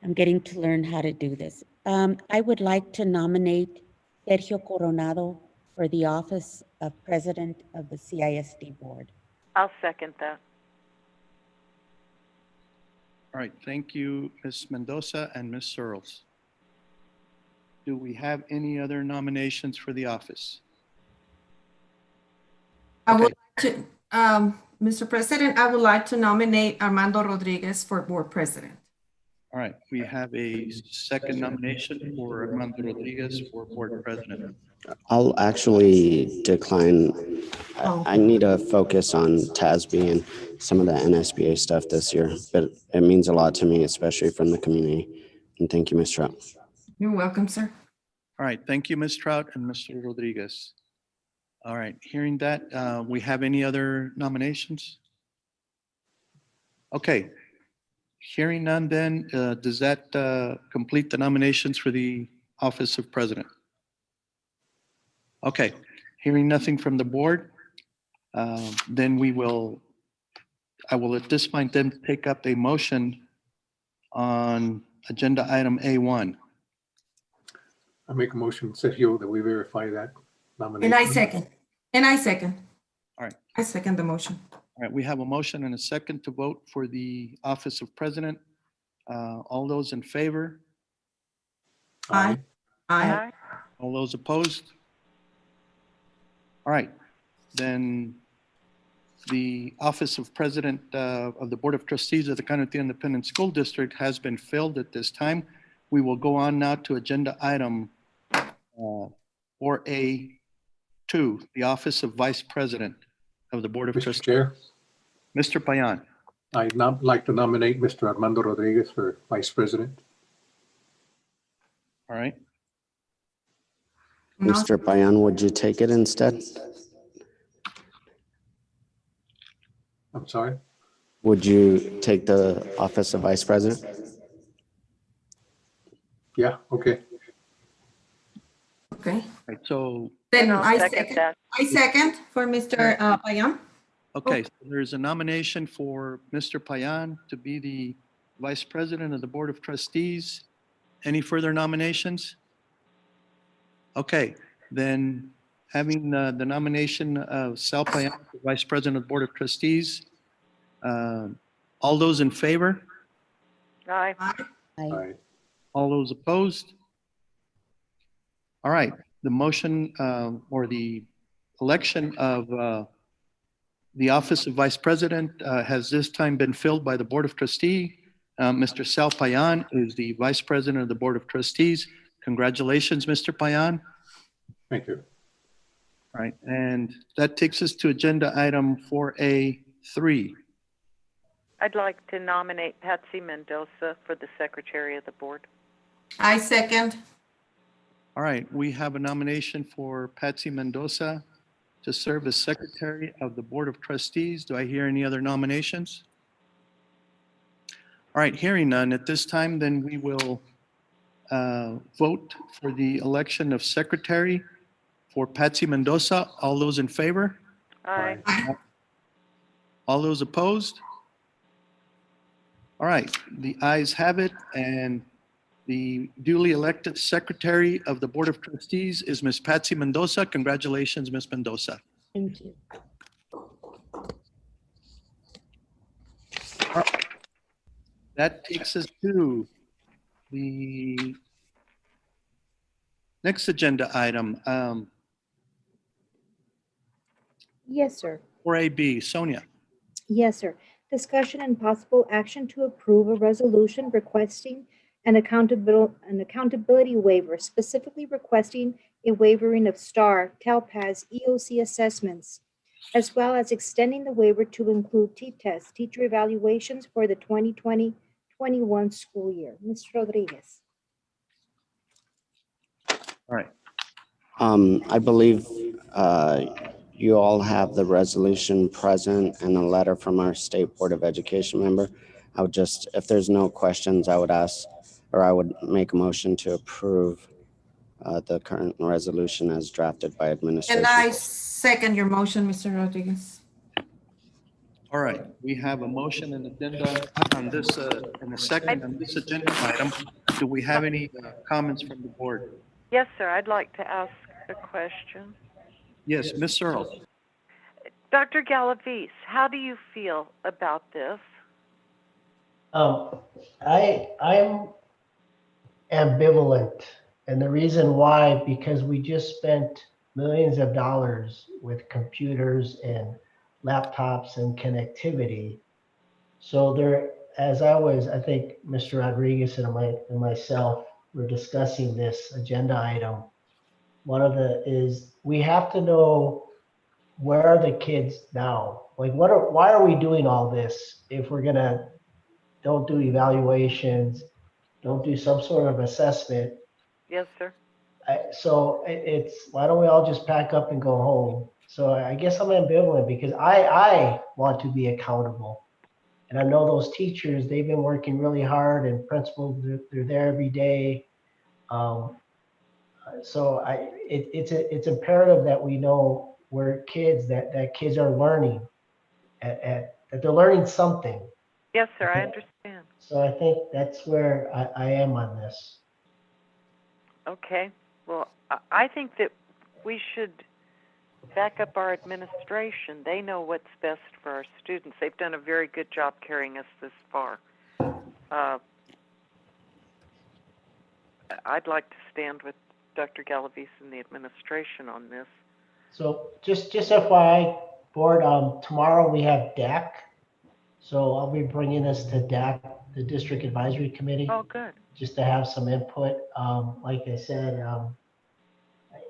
I'm getting to learn how to do this. I would like to nominate Sergio Coronado for the office of President of the CISD Board. I'll second that. All right, thank you, Ms. Mendoza and Ms. Searles. Do we have any other nominations for the office? I would like to, Mr. President, I would like to nominate Armando Rodriguez for board president. All right, we have a second nomination for Armando Rodriguez for board president. I'll actually decline. I need to focus on TASB and some of the NSBA stuff this year, but it means a lot to me, especially from the community. And thank you, Ms. Trout. You're welcome, sir. All right, thank you, Ms. Trout and Mr. Rodriguez. All right, hearing that, we have any other nominations? Okay, hearing none then, does that complete the nominations for the office of president? Okay, hearing nothing from the board, then I will at this point then take up a motion on agenda item A1. I make a motion, Sergio, that we verify that nomination. And I second. All right. I second the motion. All right, we have a motion and a second to vote for the office of president. All those in favor? Aye. Aye. Aye. All those opposed? All right, then the office of president of the Board of Trustees of the Canutillo Independent School District has been filled at this time. We will go on now to agenda item 4A2, the office of vice president of the Board of Mr. Trustees. Chair, Mr. Payan. I'd like to nominate Mr. Armando Rodriguez for vice president. All right, No. Mr. Payan, would you take it instead? I'm sorry? Would you take the office of vice president? Yeah, okay. Okay. right, so, Then I'll I second second. that. I second for Mr. Payan. okay, so there's a nomination for Mr. Payan to be the vice president of the Board of Trustees. Any further nominations? Okay, then having the nomination of Sal Payan, for vice president of the Board of Trustees, all those in favor? Aye. Aye. All those opposed? All right, the motion or the election of the office of vice president has this time been filled by the Board of Trustees. Mr. Sal Payan is the vice president of the Board of Trustees. Congratulations, Mr. Payan. Thank you. All right, and that takes us to agenda item 4A3. I'd like to nominate Patsy Mendoza for the secretary of the board. I second. All right, we have a nomination for Patsy Mendoza to serve as secretary of the Board of Trustees. Do I hear any other nominations? All right, hearing none at this time, then we will vote for the election of secretary for Patsy Mendoza. All those in favor? Aye. All those opposed? All right, the ayes have it, and the duly elected secretary of the Board of Trustees is Ms. Patsy Mendoza. Congratulations, Ms. Mendoza. Thank you. That takes us to the next agenda item, Yes, sir. 4AB. Sonia. Yes, sir. Discussion and possible action to approve a resolution requesting an accountability waiver, specifically requesting a waivering of STAR, TELPAS, EOC assessments, as well as extending the waiver to include T-tests, teacher evaluations for the 2020-21 school year. Mr. Rodriguez. All right. I believe you all have the resolution present and a letter from our State Board of Education member. I would just, if there's no questions, I would ask, or I would make a motion to approve the current resolution as drafted by administration. And I second your motion, Mr. Rodriguez. All right, we have a motion and addenda on this, and a second on this agenda item. Do we have any comments from the board? Yes, sir. I'd like to ask a question. Yes, Ms. Searles. Dr. Galavis, how do you feel about this? I'm ambivalent, and the reason why, because we just spent millions of dollars with computers and laptops and connectivity. So there, I think Mr. Rodriguez and myself were discussing this agenda item. One of is we have to know, where are the kids now? Like, why are we doing all this if we're don't do evaluations, don't do some sort of assessment? Yes, sir. So it's, why don't we all just pack up and go home? So I guess I'm ambivalent, because I want to be accountable. And I know those teachers, they've been working really hard, and principals, they're there every day. So it's imperative that we know where that kids are learning, that they're learning something. Yes, sir. I understand. So I think that's where I am on this. Okay. Well, I think that we should back up our administration. They know what's best for our students. They've done a very good job carrying us this far. I'd like to stand with Dr. Galavis and the administration on this. So just FYI, board, tomorrow we have DAC. So I'll be bringing this to DAC, the District Advisory Committee. Oh, good. Just to have some input. Like I said,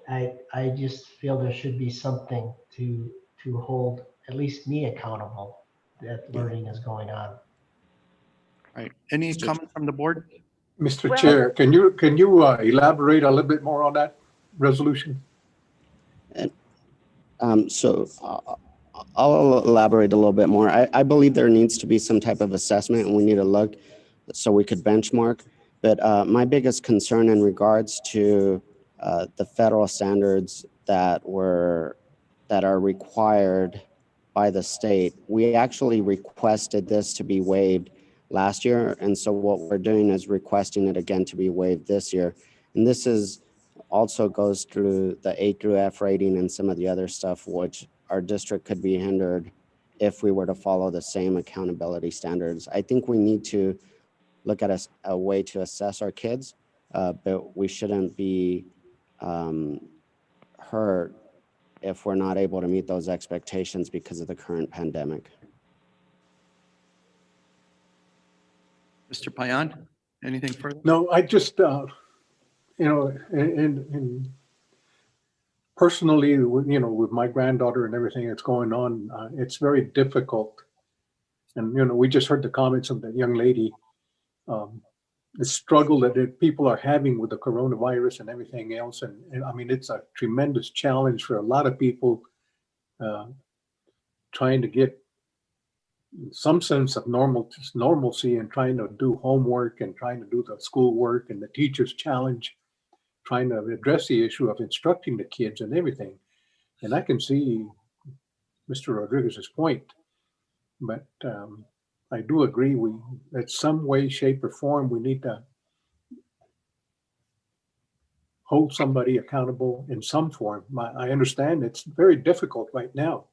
I just feel there should be something to hold at least me accountable that learning is going on. All right. Any comment from the board? Mr. Chair, can you elaborate a little bit more on that resolution? I'll elaborate a little bit more. I believe there needs to be some type of assessment, and we need to look so we could benchmark. But my biggest concern in regards to the federal standards that are required by the state, we actually requested this to be waived last year, and so what we're doing is requesting it again to be waived this year. And this is also goes through the A through F rating and some of the other stuff, which our district could be hindered if we were to follow the same accountability standards. I think we need to look at a way to assess our kids, but we shouldn't be hurt if we're not able to meet those expectations because of the current pandemic. Mr. Payan, anything further? No, I just, and personally, with my granddaughter and everything that's going on, it's very difficult. And, we just heard the comments of that young lady, the struggle that people are having with the coronavirus and everything else. And I mean, it's a tremendous challenge for a lot of people trying to get some sense of normalcy and trying to do homework and trying to do the schoolwork and the teacher's challenge, trying to address the issue of instructing the kids and everything. And I can see Mr. Rodriguez's point, but I do agree that some way, shape, or form, we need to hold somebody accountable in some form. I understand it's very difficult right now.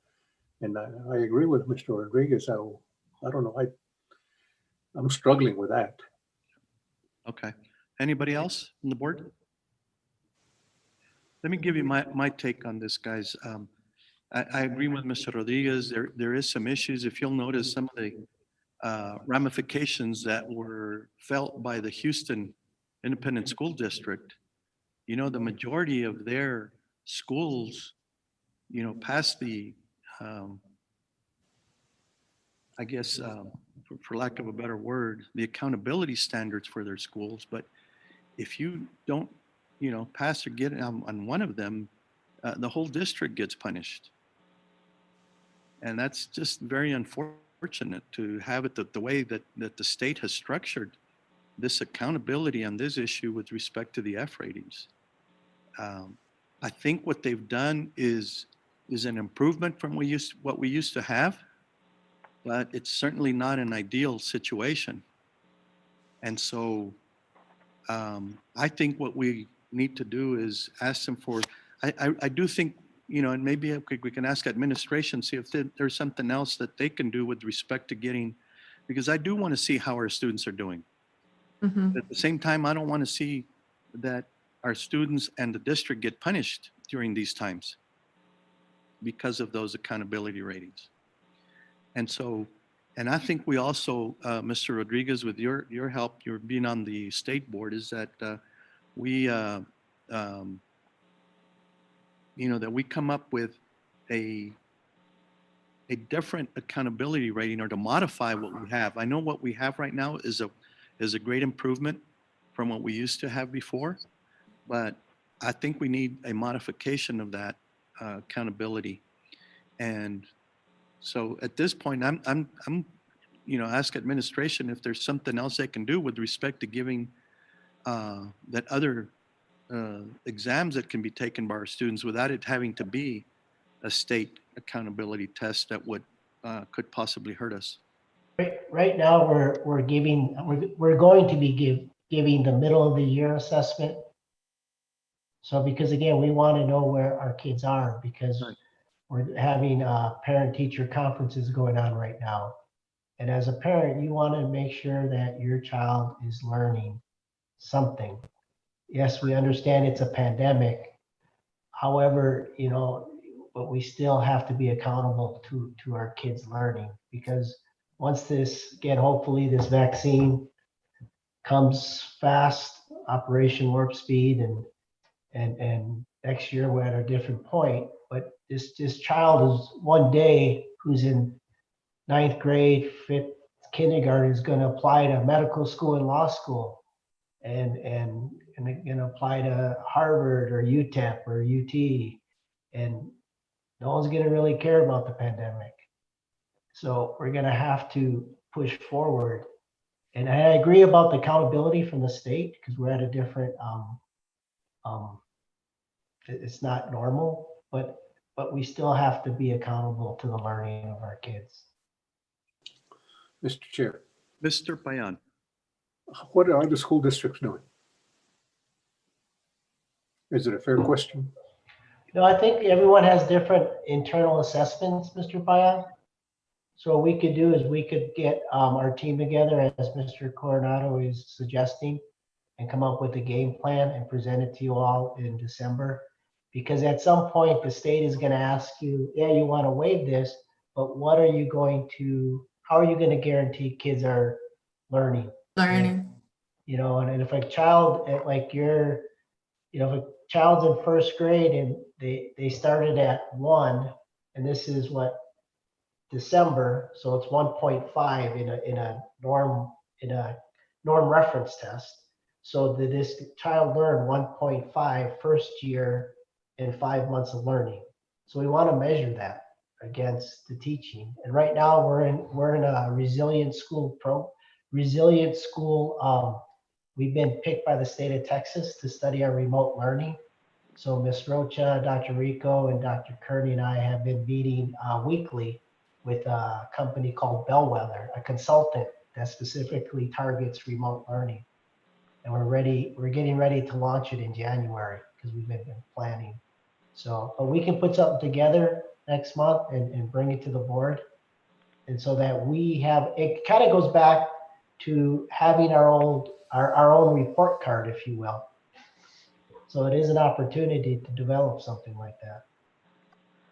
And I agree with Mr. Rodriguez. I don't know. I'm struggling with that. Okay. Anybody else on the board? Let me give you my take on this, guys. I agree with Mr. Rodriguez. There is some issues. If you'll notice some of the ramifications that were felt by the Houston Independent School District, the majority of their schools, passed the, I guess, for lack of a better word, the accountability standards for their schools. But if you don't, pass or get on one of them, the whole district gets punished. And that's just very unfortunate to have it the way that the state has structured this accountability on this issue with respect to the F ratings. I think what they've done is an improvement from what we used to have, but it's certainly not an ideal situation. And so I think what we need to do is ask them for, I do think, and maybe we can ask administration, see if there's something else that they can do with respect to getting, because I do want to see how our students are doing. Mm-hmm. At the same time, I don't want to see that our students and the district get punished during these times because of those accountability ratings. And so, and I think we also, Mr. Rodriguez, with your help, you're being on the state board, is that we, that we come up with a different accountability rating, or to modify what we have. I know what we have right now is a great improvement from what we used to have before, but I think we need a modification of that accountability. And so at this point, I'm ask administration if there's something else they can do with respect to giving that other exams that can be taken by our students without it having to be a state accountability test that would could possibly hurt us. Right now, we're going to be giving the middle of the year assessment. So because again, we want to know where our kids are, because we're having parent-teacher conferences going on right now. And as a parent, you want to make sure that your child is learning something. Yes, we understand it's a pandemic. However, but we still have to be accountable to our kids' learning, because once hopefully this vaccine comes fast, Operation Warp Speed, and next year we're at a different point. But this child is one day who's in 9th grade, 5th kindergarten is going to apply to medical school and law school, and going to apply to Harvard or UTEP or UT, and no one's going to really care about the pandemic. So we're going to have to push forward. And I agree about the accountability from the state, because we're at a different, it's not normal, but we still have to be accountable to the learning of our kids. Mr. Chair, Mr. Payan. what are the school districts doing? Is it a fair question? No, I think everyone has different internal assessments, Mr. Payan. So what we could do is we could get our team together, as Mr. Coronado is suggesting, and come up with a game plan and present it to you all in December. Because at some point, the state is going to ask you, yeah, you want to waive this, but how are you going to guarantee kids are learning? Learning. And if a child if a child's in 1st grade and they started at 1, and this is what, December, so it's 1.5 in a norm reference test. So did this child learn 1.5 first year in 5 months of learning? So we want to measure that against the teaching. And right now we're in a resilient school. We've been picked by the state of Texas to study our remote learning. So Ms. Rocha, Dr. Rico, and Dr. Kearney and I have been meeting weekly with a company called Bellwether, a consultant that specifically targets remote learning. And we're getting ready to launch it in January, because we've been planning. So, but we can put something together next month and bring it to the board. And so that it kind of goes back to having our own report card, if you will. So it is an opportunity to develop something like that.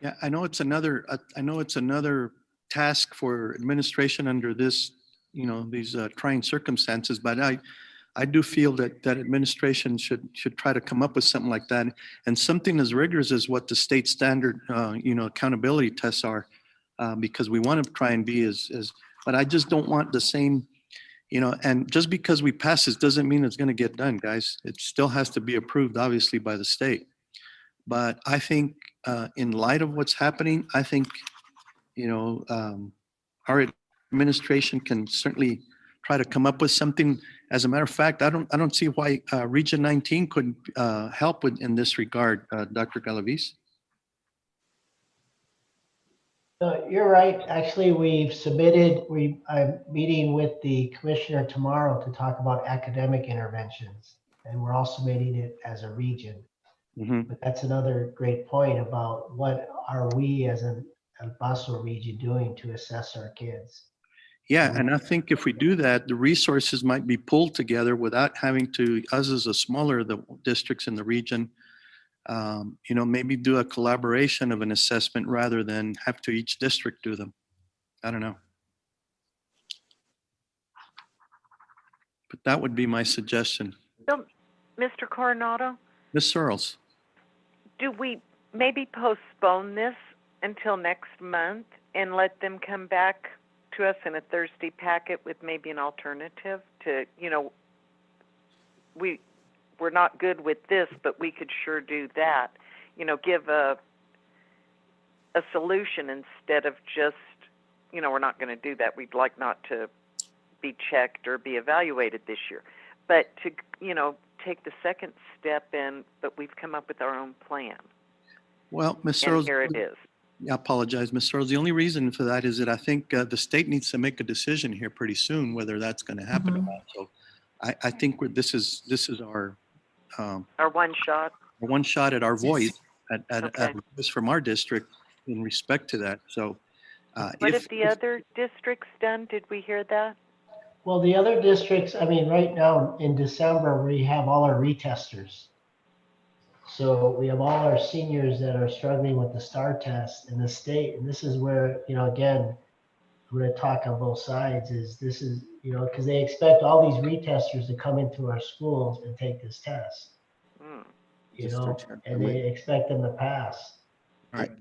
Yeah, I know it's another task for administration under these trying circumstances, but I do feel that administration should try to come up with something like that, and something as rigorous as what the state standard accountability tests are, because we want to try and be but I just don't want the same, and just because we pass this doesn't mean it's going to get done, guys. It still has to be approved, obviously, by the state. But I think in light of what's happening, I think our administration can certainly try to come up with something. As a matter of fact, I don't see why Region 19 couldn't help in this regard, Dr. Galaviz. You're right. Actually, I'm meeting with the commissioner tomorrow to talk about academic interventions, and we're also meeting it as a region. Mm-hmm. But that's another great point about what are we as an El Paso region doing to assess our kids. Yeah, and I think if we do that, the resources might be pulled together without having to, us as a smaller the districts in the region, maybe do a collaboration of an assessment rather than have to each district do them. I don't know. But that would be my suggestion. So, Mr. Coronado? Ms. Searles. Do we maybe postpone this until next month and let them come back to us in a Thursday packet with maybe an alternative to, we're not good with this, but we could sure do that, give a solution instead of just, we're not going to do that. We'd like not to be checked or be evaluated this year, but to, take the second step in, but we've come up with our own plan. Well, Ms. Searles, here it is. I apologize, Ms. Searles. The only reason for that is that I think the state needs to make a decision here pretty soon whether that's going to happen or not. So I think this is our one shot. One shot at our voice at voice from our district, in respect to that. So What have the other districts done? Did we hear that? Well, the other districts, I mean, right now in December, we have all our retesters. So we have all our seniors that are struggling with the STAR test in the state. And this is where, you know, again, we're going to talk on both sides is this is, you know, because they expect all these retesters to come into our schools and take this test, you know, and they expect them to pass. All right.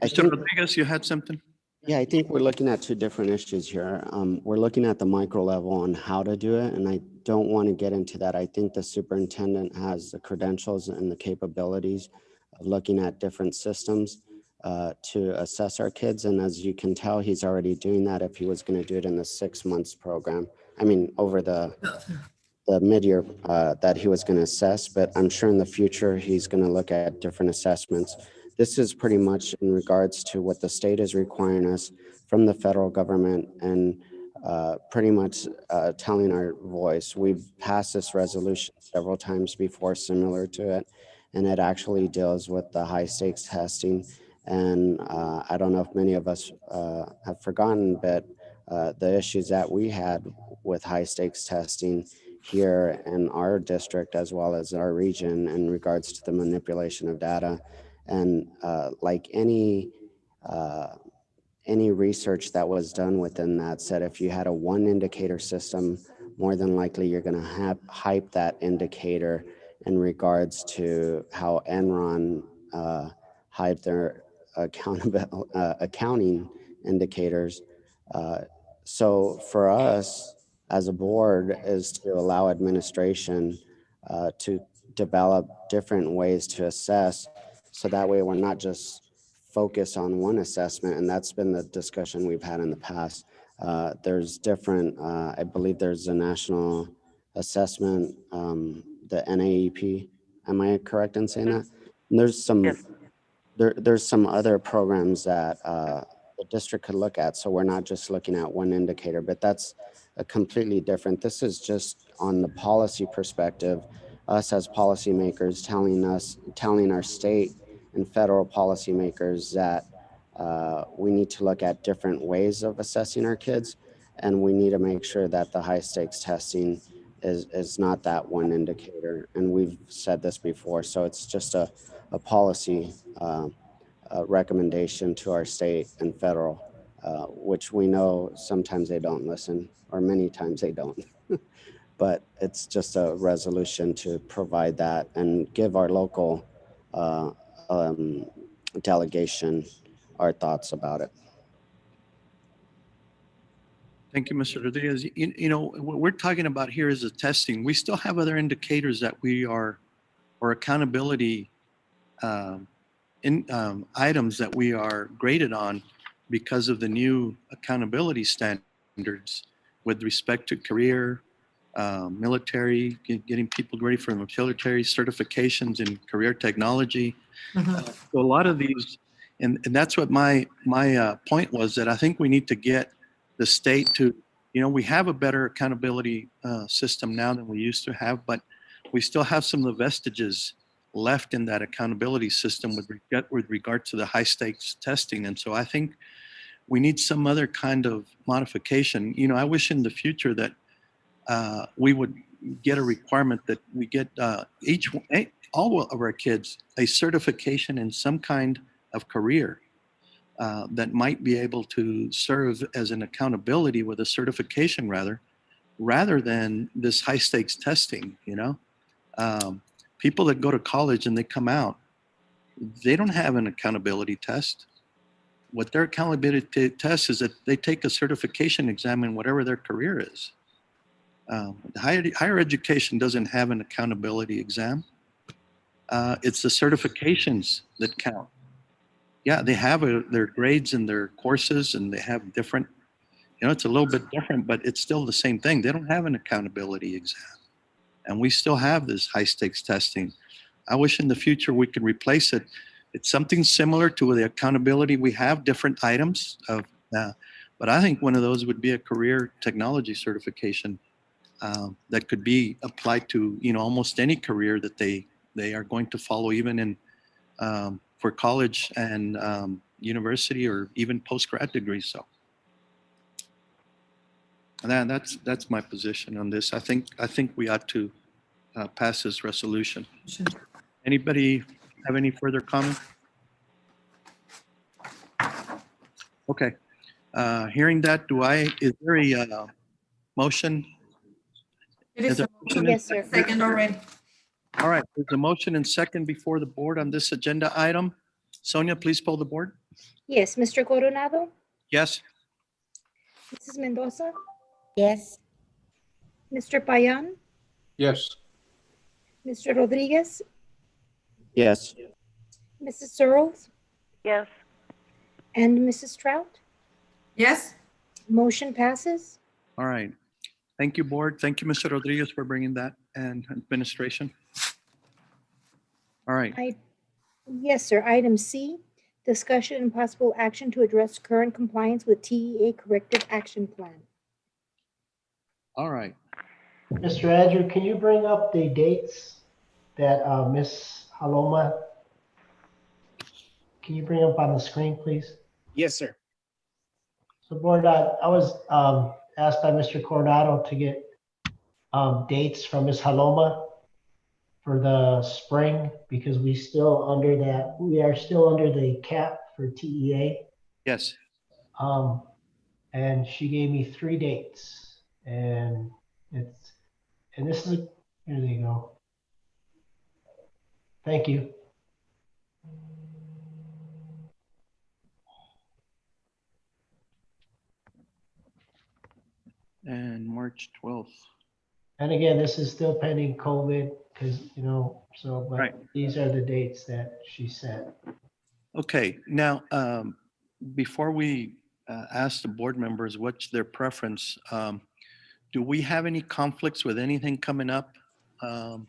I Mr. think, Rodriguez, you had something? yeah, I think we're looking at two different issues here. We're looking at the micro level on how to do it, and I don't want to get into that. I think the superintendent has the credentials and the capabilities of looking at different systems to assess our kids. And as you can tell, he's already doing that if he was going to do it in the 6 months program. I mean, over the mid-year that he was going to assess, but I'm sure in the future he's going to look at different assessments. This is pretty much in regards to what the state is requiring us from the federal government and pretty much telling our voice. We've passed this resolution several times before similar to it, and it actually deals with the high stakes testing. And I don't know if many of us have forgotten, but the issues that we had with high stakes testing here in our district as well as our region in regards to the manipulation of data. And like any research that was done within that said, if you had a one indicator system, more than likely you're going to hype that indicator in regards to how Enron hyped their accounting indicators. So for us as a board is to allow administration to develop different ways to assess. So that way we're not just focused on one assessment. And that's been the discussion we've had in the past. There's different, I believe there's a national assessment, the NAEP. Am I correct in saying that? And there's some, Yes. there's some other programs that the district could look at. So we're not just looking at one indicator, but that's a completely different. This is just on the policy perspective, us as policymakers telling our state and federal policymakers that we need to look at different ways of assessing our kids, and we need to make sure that the high stakes testing is not that one indicator. And we've said this before, so it's just a policy recommendation to our state and federal, which we know sometimes they don't listen, or many times they don't. But it's just a resolution to provide that and give our local delegation our thoughts about it. Thank you, Mr. Rodriguez. You know, what we're talking about here is the testing. We still have other indicators that we are, or accountability items that we are graded on because of the new accountability standards with respect to career, military, getting people ready for the military, certifications in career technology. So a lot of these, and that's what my point was, that I think we need to get the state to, you know, we have a better accountability system now than we used to have, but we still have some of the vestiges left in that accountability system with regard to the high stakes testing. And so I think we need some other kind of modification. You know, I wish in the future that we would get a requirement that we get all of our kids a certification in some kind of career that might be able to serve as an accountability with a certification rather than this high stakes testing, you know. People that go to college and they come out, they don't have an accountability test. What their accountability test is that they take a certification exam in whatever their career is. Higher education doesn't have an accountability exam. It's the certifications that count. Yeah, they have their grades and their courses, and they have different, you know, it's a little bit different, but it's still the same thing. They don't have an accountability exam. And we still have this high stakes testing. I wish in the future we could replace it. It's something similar to the accountability. We have different items of, but I think one of those would be a career technology certification that could be applied to, you know, almost any career that they are going to follow, even in for college and university or even post-grad degrees. So and that's my position on this. I think we ought to pass this resolution. Anybody have any further comment? Okay. Hearing that, is there a motion? It is Is there a motion? Yes, sir. second already. All right, there's a motion and second before the board on this agenda item. Sonia, please poll the board. Yes, Mr. Coronado, Yes. Mrs. Mendoza, Yes. Mr. Payan, Yes. Mr. Rodriguez, Yes. Mrs. Searles, Yes. and Mrs. Trout. Yes. Motion passes. All right. Thank you, board. Thank you, Mr. Rodriguez, for bringing that, and administration. All right. Yes, sir. Item C, discussion and possible action to address current compliance with TEA Corrective Action Plan. All right. Mr. Andrew, can you bring up the dates that Ms. Haloma, can you bring up on the screen, please? Yes, sir. So board, I was asked by Mr. Coronado to get dates from Ms. Haloma for the spring because we are still under the cap for TEA. Yes. And she gave me 3 dates, and this is, here they go. Thank you. And March 12th. And again, this is still pending COVID because, but Right. These are the dates that she sent. Okay. Now, before we ask the board members what's their preference, do we have any conflicts with anything coming up for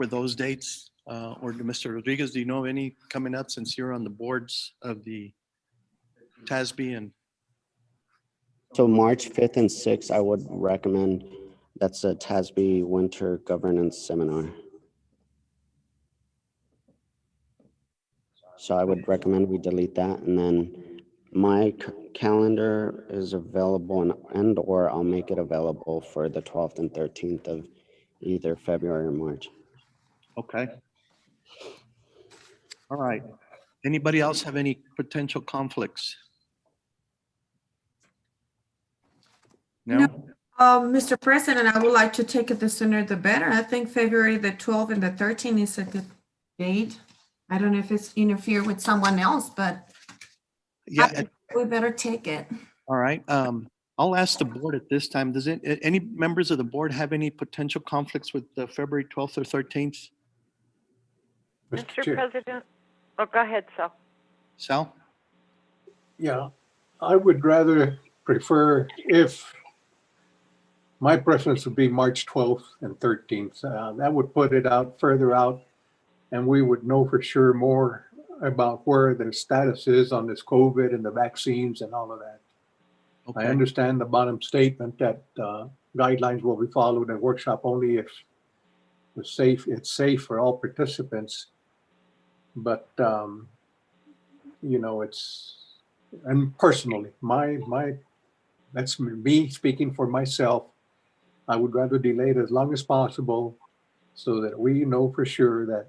those dates? Or do Mr. Rodriguez, do you know of any coming up since you're on the boards of the TASB and So March 5th and 6th, I would recommend, that's a TASB Winter Governance Seminar. So I would recommend we delete that, and then my calendar is available and/or I'll make it available for the 12th and 13th of either February or March. Okay. All right. Anybody else have any potential conflicts? No? Mr. President, I would like to take it the sooner the better. I think February the 12th and the 13th is a good date. I don't know if it's interfere with someone else, but Yeah. we better take it. All right. I'll ask the board at this time. Does any members of the board have any potential conflicts with the February 12th or 13th? Mr. Chair. President, oh, go ahead, Sal. Sal? Yeah, I would rather prefer if my preference would be March 12th and 13th. That would put it out further out, and we would know for sure more about where the status is on this COVID and the vaccines and all of that. Okay. I understand the bottom statement that guidelines will be followed and workshop only if it's safe for all participants. But and personally, that's me speaking for myself. I would rather delay it as long as possible so that we know for sure that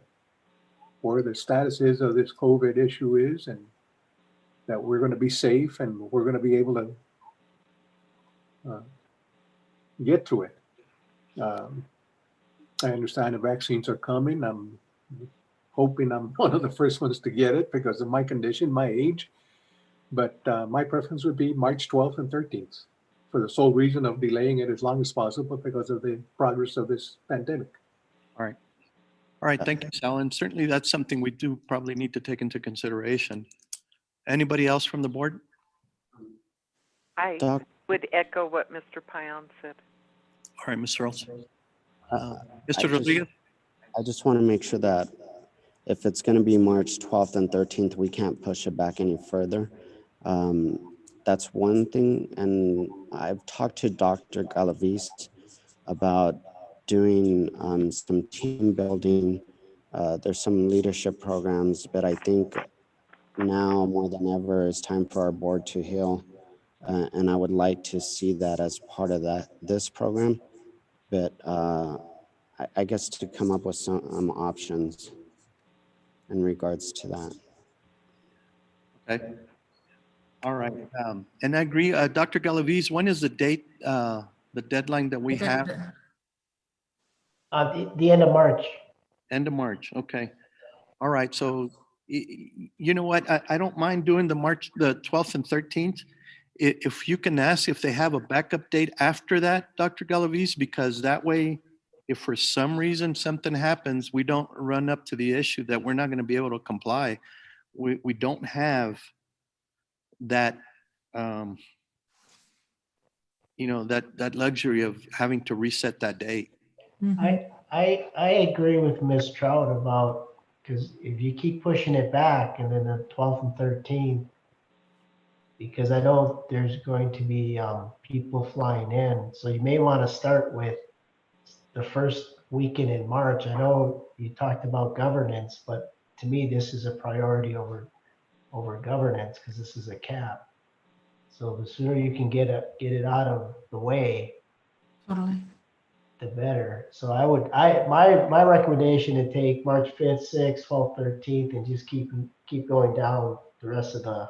where the status is of this COVID issue is, and that we're going to be safe and we're going to be able to get through it. I understand the vaccines are coming. I'm hoping I'm one of the first ones to get it because of my condition, my age. But my preference would be March 12th and 13th for the sole reason of delaying it as long as possible because of the progress of this pandemic. All right. All right. Thank you, Sal. And certainly that's something we do probably need to take into consideration. Anybody else from the board? I Doc? would echo what Mr. Payan said. All right, Ms. Searles. I Mr. Rodriguez? just want to make sure that if it's going to be March 12th and 13th, we can't push it back any further. That's one thing. And I've talked to Dr. Galavis about doing some team building. There's some leadership programs, but I think now more than ever it's time for our board to heal. And I would like to see that as part of this program. But I guess to come up with some options in regards to that. Okay. All right. And I agree. Dr. Galaviz, when is the date, the deadline that we have? The end of March. End of March. Okay. All right. So you know what? I don't mind doing the 12th and 13th. If you can ask if they have a backup date after that, Dr. Galaviz, because that way, if for some reason something happens, we don't run up to the issue that we're not going to be able to comply. We don't have that, that luxury of having to reset that date. I agree with Ms. Trout about, because if you keep pushing it back and then the 12th and 13th, because I know there's going to be people flying in. So you may want to start with the first weekend in March. I know you talked about governance, but to me, this is a priority over governance because this is a cap. So the sooner you can get it out of the way, Totally. the better. So my recommendation to take March 5th, 6th, 12th, 13th, and just keep going down the rest of the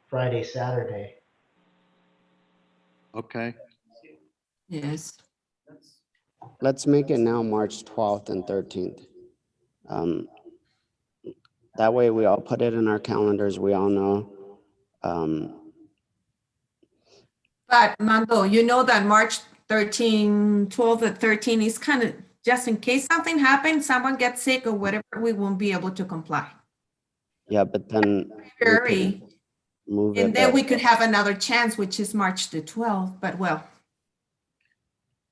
Friday, Saturday. Okay. Yes. Let's make it now March 12th and 13th. That way we all put it in our calendars. We all know. But Mando, you know that March 13, 12 and 13 is kind of just in case something happens, someone gets sick or whatever, we won't be able to comply. Yeah, but then Very. Move And it then back. we could have another chance, which is March the 12th, but well.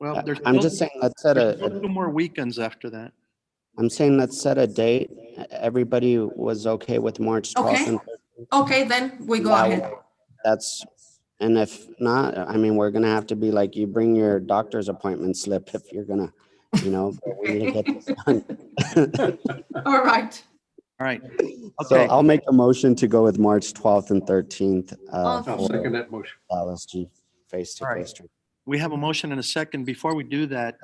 Well, there's I'm just saying let's set there's still 2 more weekends after that. I'm saying let's set a date. Everybody was okay with March 12th Okay. and 13th. Okay, then we go That ahead. way, and if not, I mean, we're gonna have to be like, you bring your doctor's appointment slip if you're gonna, but we need to get this done. All right. All right. So Okay. I'll make a motion to go with March 12th and 13th. I'll For second that motion. LSG face-to-face training. We have a motion and a second. Before we do that,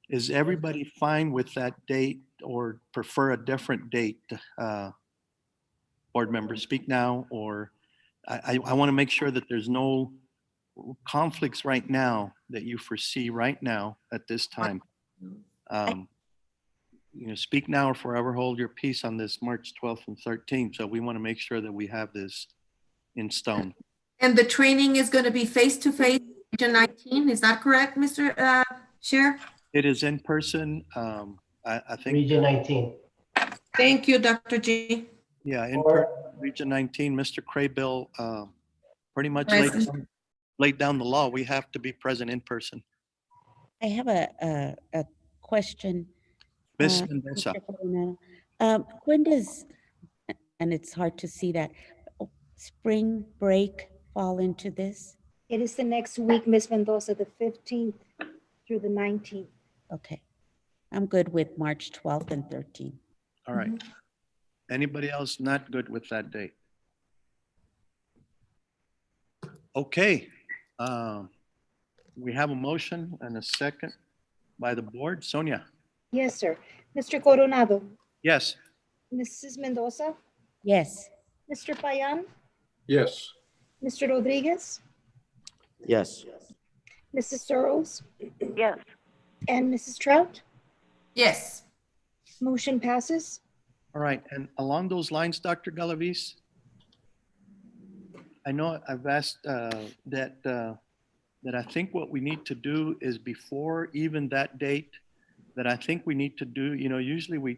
is everybody fine with that date or prefer a different date? Board members, speak now, or I want to make sure that there's no conflicts right now that you foresee right now at this time. Speak now or forever hold your peace on this March 12th and 13th. So we want to make sure that we have this in stone. And the training is going to be face-to-face, Region 19. Is that correct, Mr. Chair? It is in person. I think. Region 19. Thank you, Dr. G. Yeah, in person, Region 19, Mr. Craybill pretty much laid down the law. We have to be present in person. I have a question. Ms. Mendoza. Mr. Coronel. When does, and it's hard to see that, spring break fall into this? It is the next week, Ms. Mendoza, the 15th through the 19th. Okay. I'm good with March 12th and 13th. All right. Anybody else not good with that date? Okay. We have a motion and a second by the board. Sonia? Yes, sir. Mr. Coronado? Yes. Mrs. Mendoza? Yes. Mr. Payan? Yes. Mr. Rodriguez? Yes. Mrs. Searles? Yes. And Mrs. Trout? Yes. Motion passes. All right. And along those lines, Dr. Galaviz, I know I've asked that I think what we need to do is before even that date, that I think we need to do, usually we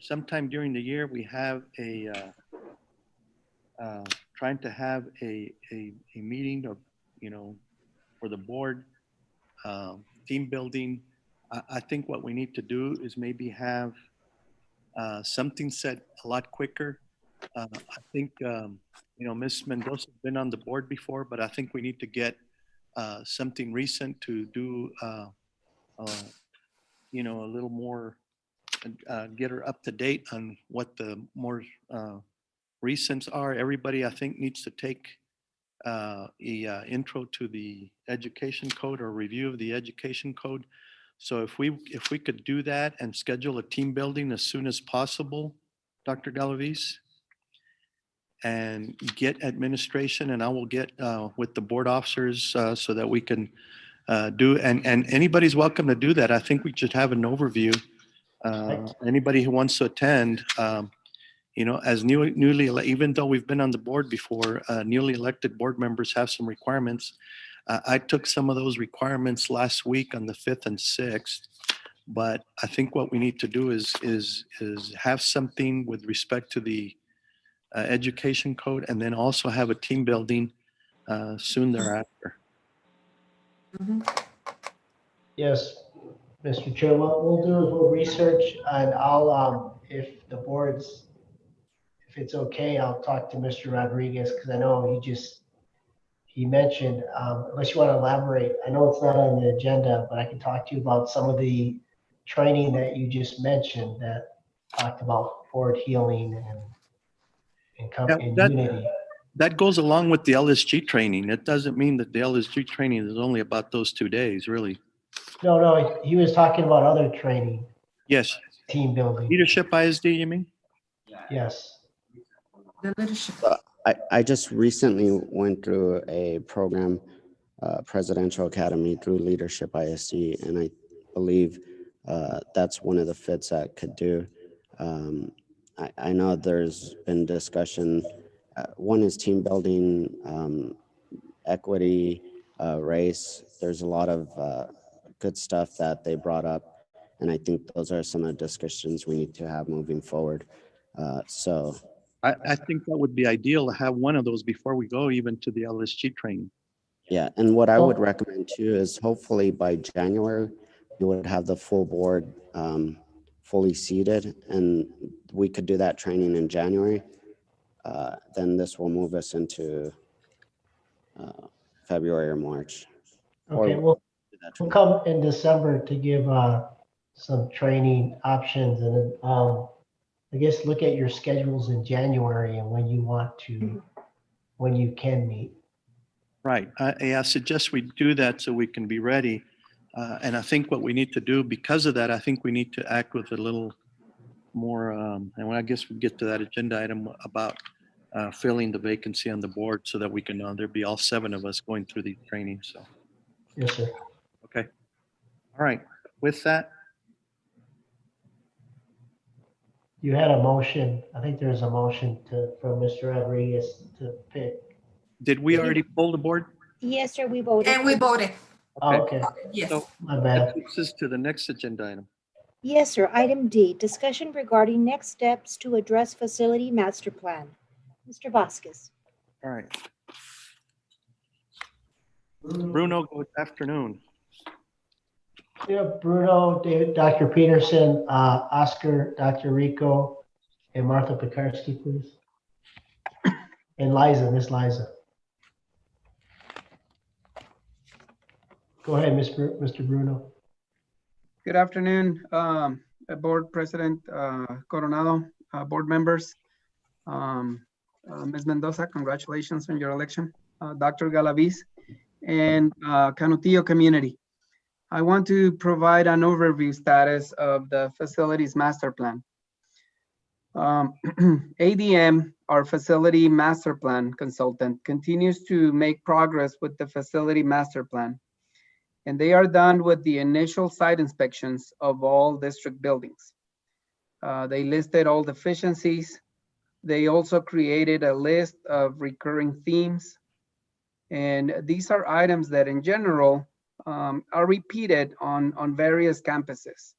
sometime during the year, we have trying to have a meeting of, for the board, team building. I think what we need to do is maybe have something set a lot quicker. I think, Ms. Mendoza has been on the board before, but I think we need to get something recent to do, a little more, get her up to date on what the more recents are. Everybody, I think, needs to take intro to the education code or review of the education code. So if we could do that and schedule a team building as soon as possible, Dr. Galaviz, and get administration, and I will get with the board officers so that we can do, and anybody's welcome to do that. I think we should have an overview. Anybody who wants to attend, you know, as newly, even though we've been on the board before, newly elected board members have some requirements. I took some of those requirements last week on the 5th and 6th, but I think what we need to do is have something with respect to the education code, and then also have a team building soon thereafter. Yes, Mr. Chair, what we'll do is we'll research, and I'll, if the board's, if it's okay, I'll talk to Mr. Rodriguez, because I know he mentioned, unless you want to elaborate, I know it's not on the agenda, but I can talk to you about some of the training that you just mentioned that talked about forward healing and unity. That goes along with the LSG training. It doesn't mean that the LSG training is only about those 2 days, really. No, he was talking about other training. Yes. Team building. Leadership ISD, you mean? Yes. The leadership. I just recently went through a program, Presidential Academy through Leadership ISD, and I believe that's one of the fits that could do. I know there's been discussion. One is team building, equity, race. There's a lot of good stuff that they brought up, and I think those are some of the discussions we need to have moving forward. So I think that would be ideal to have one of those before we go even to the LSG training. yeah, and what I would recommend too is hopefully by January, we would have the full board fully seated, and we could do that training in January. Then this will move us into February or March. Okay, we'll come in December to give some training options, and then I guess look at your schedules in January and when you want to, when you can meet. Right. I suggest we do that so we can be ready. And I think what we need to do because of that, I think we need to act with a little more, and I guess we'll get to that agenda item about filling the vacancy on the board so that we can, there'd be all 7 of us going through the training, so. Yes, sir. Okay. All right. With that. You had a motion. I think there's a motion from Mr. Rodriguez to pick. Did we already pull the board? Yes, sir, we voted. And we voted. Oh, okay. Yes. So My bad. that takes us to the next agenda item. Yes, sir. Item D, discussion regarding next steps to address facility master plan. Mr. Vasquez. All right. Bruno, good afternoon. Yeah, Bruno, David, Dr. Peterson, Oscar, Dr. Rico, and Martha Pekarsky, please. And Liza, Miss Liza. Go ahead, Mr. Bruno. Good afternoon, Board President Coronado, board members. Ms. Mendoza, congratulations on your election. Dr. Galaviz and Canutillo community. I want to provide an overview status of the facilities master plan. ADM, our facility master plan consultant, continues to make progress with the facility master plan, and they are done with the initial site inspections of all district buildings. They listed all deficiencies. They also created a list of recurring themes, and these are items that in general are repeated on various campuses.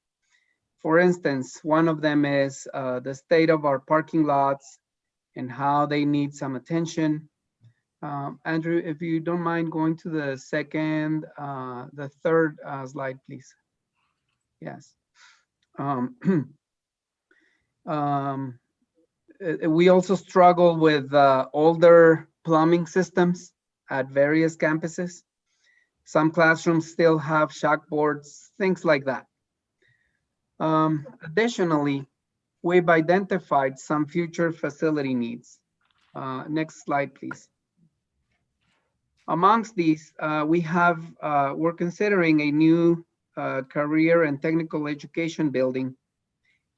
For instance, one of them is the state of our parking lots and how they need some attention. Andrew, if you don't mind going to the third slide, please. Yes. We also struggle with older plumbing systems at various campuses. Some classrooms still have chalkboards, things like that. Additionally, we've identified some future facility needs Next slide, please. Amongst these, we're considering a new career and technical education building,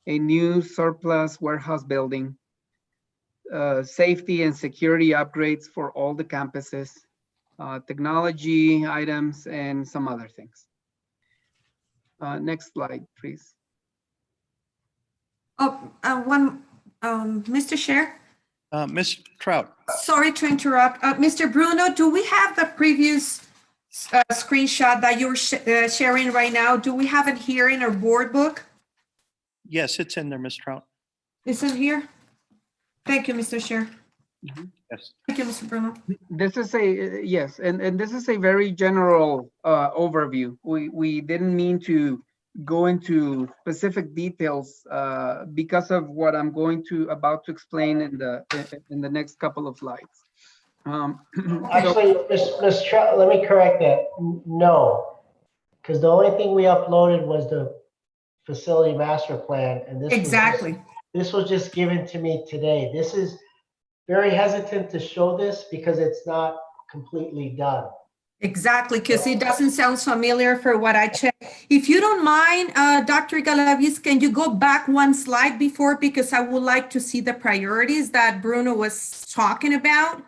a new surplus warehouse building, safety and security upgrades for all the campuses, technology items, and some other things. Next slide, please. Mr. Chair, Ms. Trout. sorry to interrupt. Mr. Bruno, do we have the previous screenshot that you're sharing right now? Do we have it here in our board book? Yes, it's in there, Ms. Trout. Is it here? Thank you, Mr. Chair. Yes. Thank you, Mr. Bruno. This is a, yes, and this is a very general overview. We didn't mean to go into specific details because of what I'm about to explain in the next couple of slides. Actually, Ms. Trout, let me correct that. No, because the only thing we uploaded was the facility master plan, and this was just given to me today. This is very hesitant to show this because it's not completely done. Exactly, because it doesn't sound familiar for what I checked. If you don't mind, Dr. Galaviz, can you go back one slide before, because I would like to see the priorities that Bruno was talking about.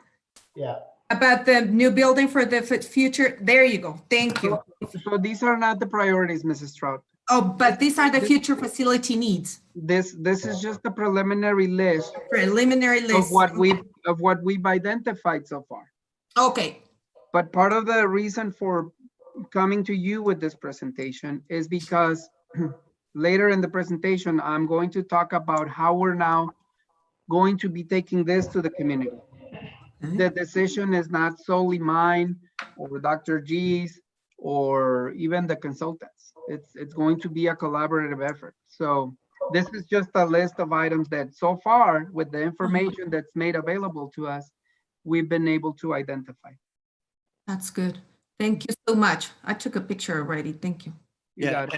Yeah. About the new building for the future. There you go. Thank you. So these are not the priorities, Mrs. Trout. Oh, but these are the future facility needs. This is just a preliminary list. Preliminary list. Of what we've identified so far. Okay. But part of the reason for coming to you with this presentation is because later in the presentation, I'm going to talk about how we're now going to be taking this to the community. The decision is not solely mine or Dr. G's or even the consultants. It's going to be a collaborative effort. So this is just a list of items that so far, with the information that's made available to us, we've been able to identify. That's good. Thank you so much. I took a picture already. Thank you. Yeah,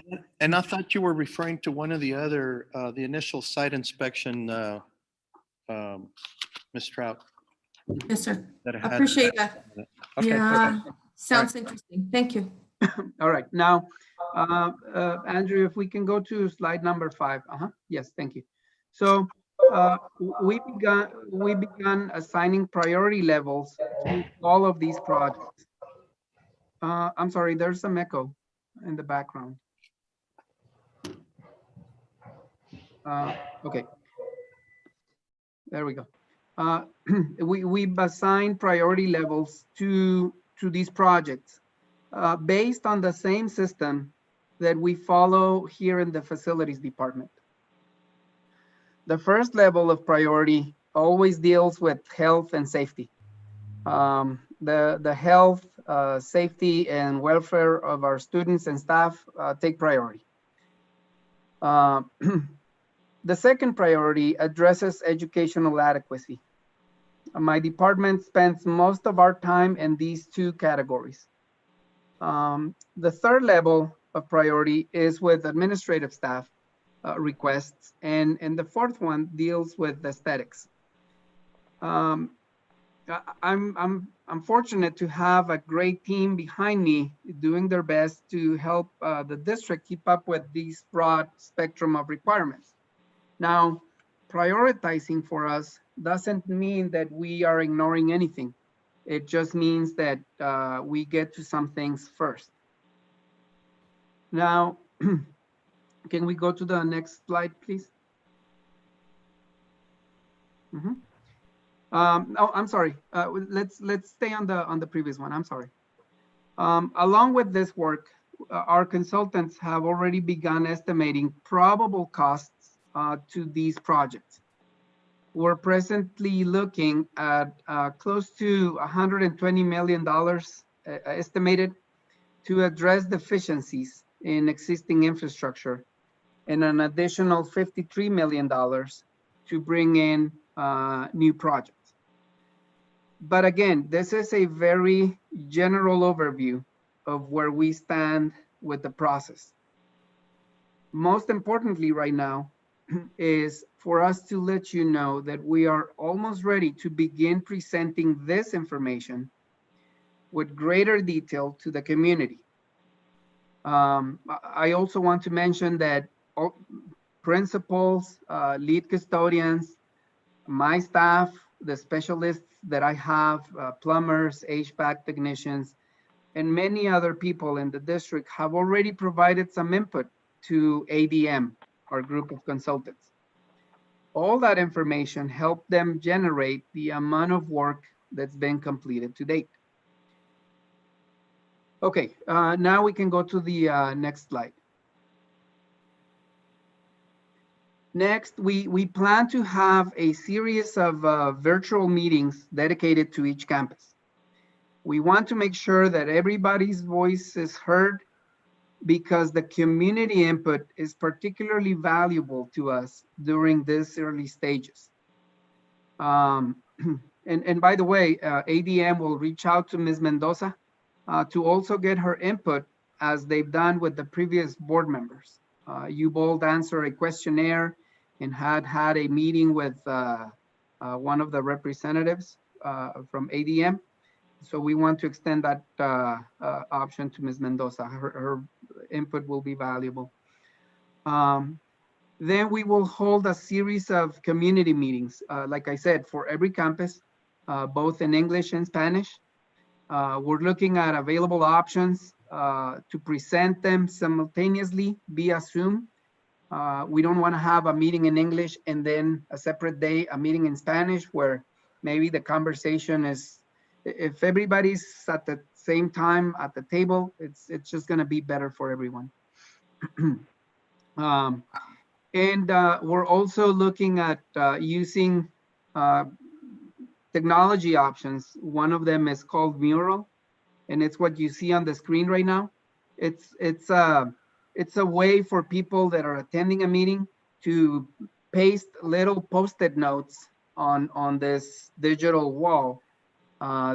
and I thought you were referring to one of the other, the initial site inspection, Ms. Trout. Yes, sir. I appreciate that. Okay. Yeah, sounds interesting. Thank you. All right, now, Andrew, if we can go to slide number 5. Yes, thank you. So we began assigning priority levels to all of these projects. I'm sorry, there's some echo in the background. Okay, there we go. We've assigned priority levels to these projects based on the same system that we follow here in the facilities department. The first level of priority always deals with health and safety. The health, safety, and welfare of our students and staff take priority. The second priority addresses educational adequacy. My department spends most of our time in these two categories. The third level of priority is with administrative staff requests, and the fourth one deals with aesthetics. I'm fortunate to have a great team behind me doing their best to help the district keep up with these broad spectrum of requirements. Now, prioritizing for us doesn't mean that we are ignoring anything. It just means that we get to some things first. Now, can we go to the next slide, please? Oh, I'm sorry. Let's stay on the previous one. I'm sorry. Along with this work, our consultants have already begun estimating probable costs to these projects. We're presently looking at close to $120 million estimated to address deficiencies in existing infrastructure, and an additional $53 million to bring in new projects. But again, this is a very general overview of where we stand with the process. Most importantly right now, is for us to let you know that we are almost ready to begin presenting this information with greater detail to the community. I also want to mention that all principals, lead custodians, my staff, the specialists that I have, plumbers, HVAC technicians, and many other people in the district have already provided some input to ADM, our group of consultants. All that information helped them generate the amount of work that's been completed to date. Okay, now we can go to the next slide. Next, we plan to have a series of virtual meetings dedicated to each campus. We want to make sure that everybody's voice is heard because the community input is particularly valuable to us during these early stages. And by the way, ADM will reach out to Ms. Mendoza to also get her input as they've done with the previous board members. You both answered a questionnaire and had a meeting with one of the representatives from ADM. So we want to extend that option to Ms. Mendoza. Her input will be valuable. Then we will hold a series of community meetings, like I said, for every campus, both in English and Spanish. We're looking at available options to present them simultaneously via Zoom. We don't want to have a meeting in English and then a separate day, a meeting in Spanish, where maybe the conversation is, if everybody's at the same time at the table, it's just going to be better for everyone. And we're also looking at using technology options. One of them is called Mural, and it's what you see on the screen right now. It's a way for people that are attending a meeting to paste little Post-it notes on this digital wall.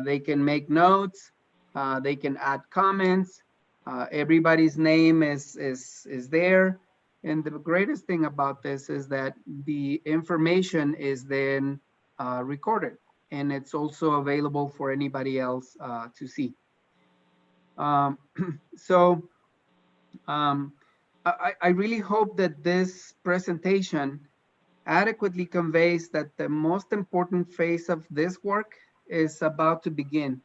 They can make notes, they can add comments, everybody's name is there. And the greatest thing about this is that the information is then recorded, and it's also available for anybody else to see. I really hope that this presentation adequately conveys that the most important phase of this work is about to begin.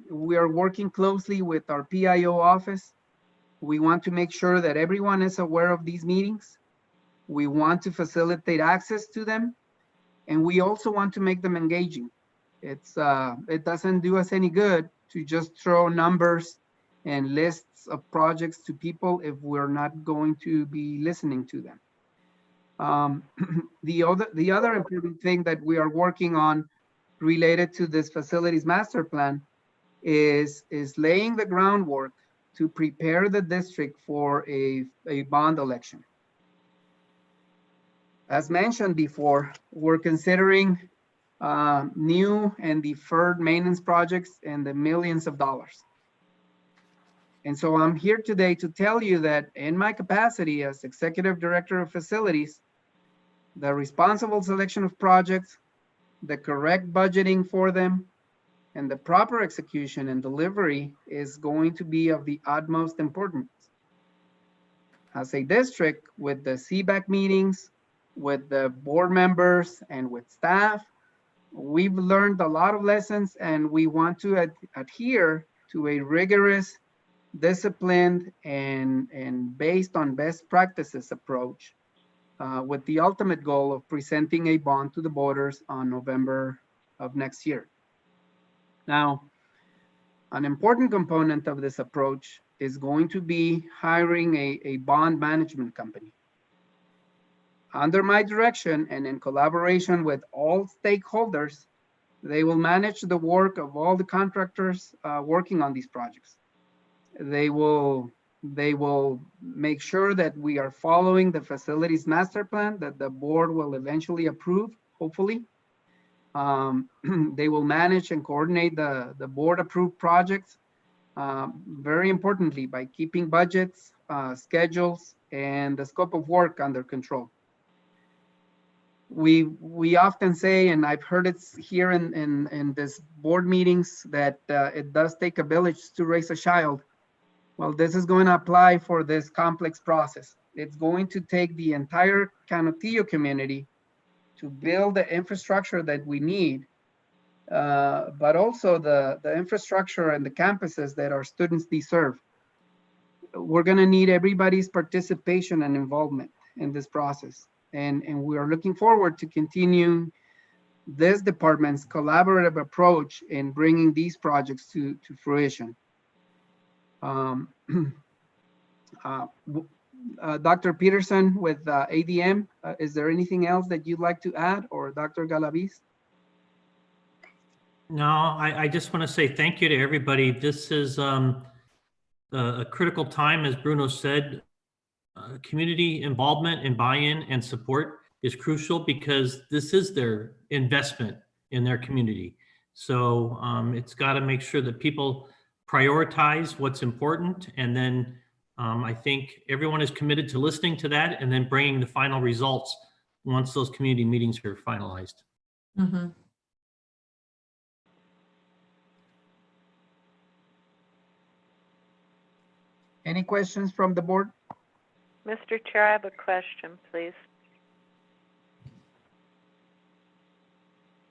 We are working closely with our PIO office. We want to make sure that everyone is aware of these meetings. We want to facilitate access to them, and we also want to make them engaging. It doesn't do us any good to just throw numbers and lists of projects to people if we're not going to be listening to them. The other important thing that we are working on related to this facilities master plan is laying the groundwork to prepare the district for a bond election. As mentioned before, we're considering new and deferred maintenance projects in the millions of dollars. And so I'm here today to tell you that in my capacity as Executive Director of Facilities, the responsible selection of projects, the correct budgeting for them, and the proper execution and delivery is going to be of the utmost importance. As a district, with the CBAC meetings, with the board members, and with staff, we've learned a lot of lessons, and we want to adhere to a rigorous, disciplined, and based on best practices approach, with the ultimate goal of presenting a bond to the voters on November of next year. Now, an important component of this approach is going to be hiring a bond management company. Under my direction and in collaboration with all stakeholders, they will manage the work of all the contractors working on these projects. They will make sure that we are following the facilities master plan that the board will eventually approve, hopefully. They will manage and coordinate the board approved projects, very importantly, by keeping budgets, schedules, and the scope of work under control. we often say, and I've heard it here in this board meetings, that it does take a village to raise a child. Well, this is going to apply for this complex process. It's going to take the entire Canutillo community to build the infrastructure that we need, but also the infrastructure and the campuses that our students deserve. We're going to need everybody's participation and involvement in this process. And we are looking forward to continue this department's collaborative approach in bringing these projects to fruition. Dr. Peterson with ADM, is there anything else that you'd like to add, or Dr. Galaviz? No, I just want to say thank you to everybody. This is a critical time, as Bruno said. Community involvement and buy-in and support is crucial because this is their investment in their community. So it's got to make sure that people prioritize what's important, and then I think everyone is committed to listening to that and then bringing the final results once those community meetings are finalized. Mm-hmm. Any questions from the board? Mr. Chair, I have a question, please.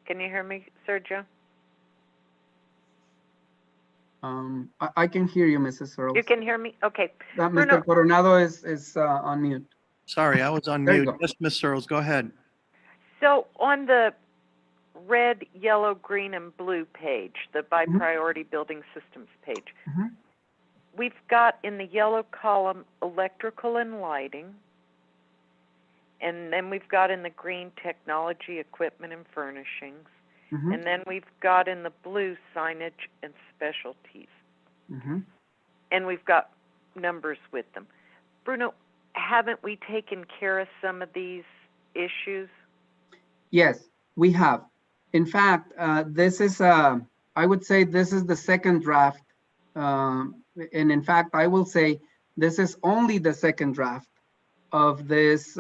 Can you hear me, Sergio? I can hear you, Mrs. Searles. You can hear me? Okay. Mr. Coronado is on mute. Sorry, I was on There you mute. go. Yes, Ms. Searles, go ahead. So on the red, yellow, green, and blue page, the by priority building systems page, we've got in the yellow column electrical and lighting, and then we've got in the green technology, equipment, and furnishings, and then we've got in the blue signage and specialties, and we've got numbers with them. Bruno, haven't we taken care of some of these issues? Yes, we have. In fact, this is, I would say this is the second draft. And in fact, I will say this is only the second draft of this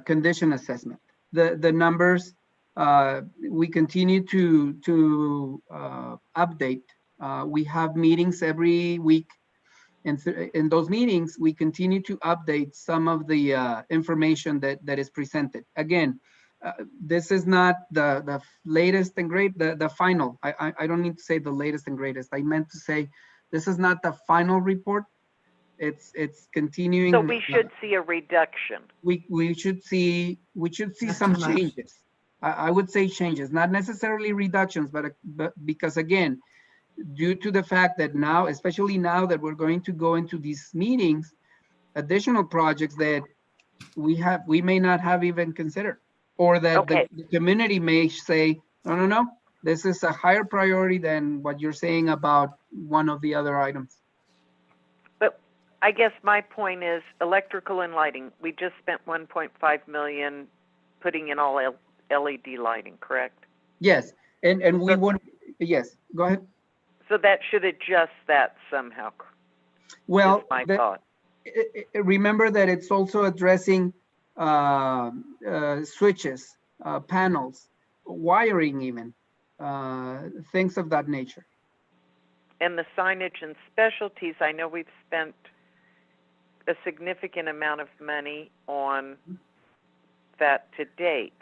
condition assessment. The numbers, we continue to update. We have meetings every week. And in those meetings, we continue to update some of the information that is presented. Again, this is not the latest and great, the final. I don't need to say the latest and greatest. I meant to say this is not the final report. It's continuing. So we should see a reduction. We should see some changes. I would say changes, not necessarily reductions, but because again, due to the fact that now, especially now that we're going to go into these meetings, additional projects that we may not have even considered, or that the community may say, no, this is a higher priority than what you're saying about one of the other items. But I guess my point is electrical and lighting. We just spent 1.5 million putting in all LED lighting, correct? Yes, and we would, yes, go ahead. So that should adjust that somehow. Well, my thought. Remember that it's also addressing switches, panels, wiring even, things of that nature. And the signage and specialties, I know we've spent a significant amount of money on that to date.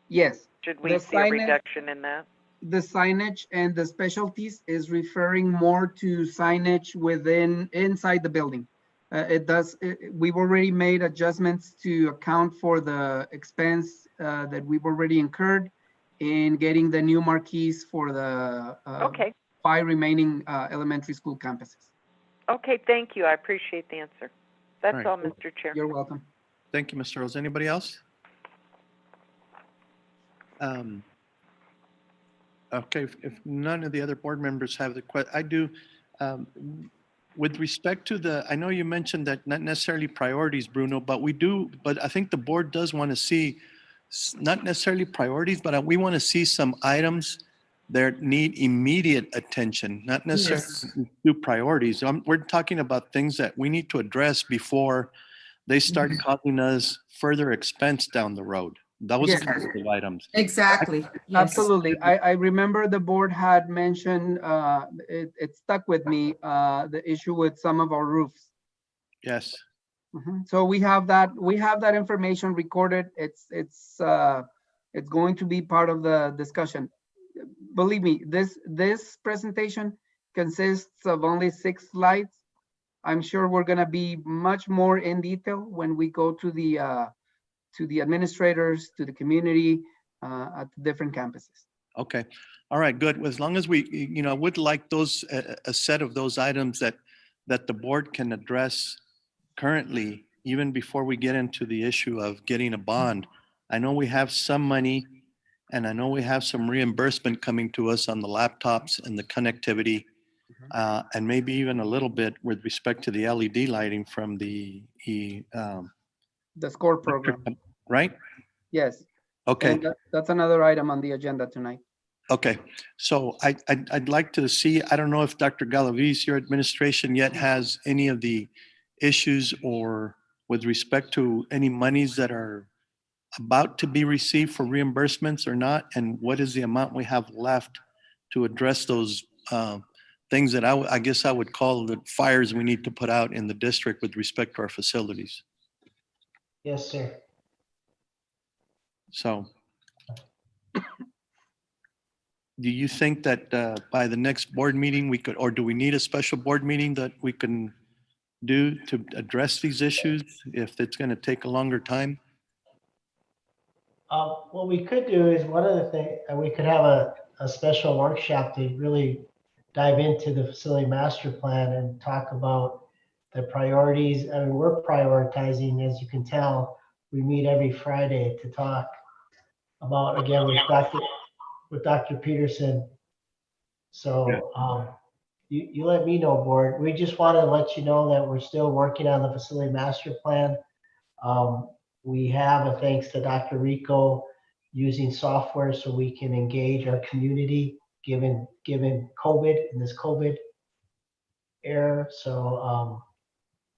Yes. Should we see a reduction in that? The signage and the specialties is referring more to signage inside the building. We've already made adjustments to account for the expense that we've already incurred in getting the new marquees for the 5 remaining elementary school campuses. Okay, thank you. I appreciate the answer. That's all, Mr. Chair. You're welcome. Thank you, Mr. Rose. Anybody else? Okay, if none of the other board members have the question, I do. With respect to I know you mentioned that not necessarily priorities, Bruno, but I think the board does want to see, not necessarily priorities, but we want to see some items that need immediate attention, not necessarily do priorities. We're talking about things that we need to address before they start causing us further expense down the road. Those Yes. kinds of items. Exactly. Yes. Absolutely. I remember the board had mentioned, it stuck with me, the issue with some of our roofs. Yes. So we have that information recorded. It's going to be part of the discussion. Believe me, this presentation consists of only 6 slides. I'm sure we're gonna be much more in detail when we go to the administrators, to the community, at the different campuses. Okay. All right, good. As long as we, I would like those, a set of those items that the board can address currently, even before we get into the issue of getting a bond. I know we have some money and I know we have some reimbursement coming to us on the laptops and the connectivity, and maybe even a little bit with respect to the LED lighting from the SCORE program. Right? Yes. Okay. And that's another item on the agenda tonight. Okay, so I'd like to see, I don't know if Dr. Galaviz, your administration yet has any of the issues or with respect to any monies that are about to be received for reimbursements or not, and what is the amount we have left to address those things that I guess I would call the fires we need to put out in the district with respect to our facilities. Yes, sir. So do you think that by the next board meeting we could, or do we need a special board meeting that we can do to address these issues if it's going to take a longer time? What we could do is one of the things, we could have a special workshop to really dive into the facility master plan and talk about the priorities. I mean, we're prioritizing, as you can tell, we meet every Friday to talk about, again, with Dr. Peterson. So you let me know, board. We just want to let you know that we're still working on the facility master plan. We have, thanks to Dr. Rico, using software so we can engage our community given COVID, in this COVID era. So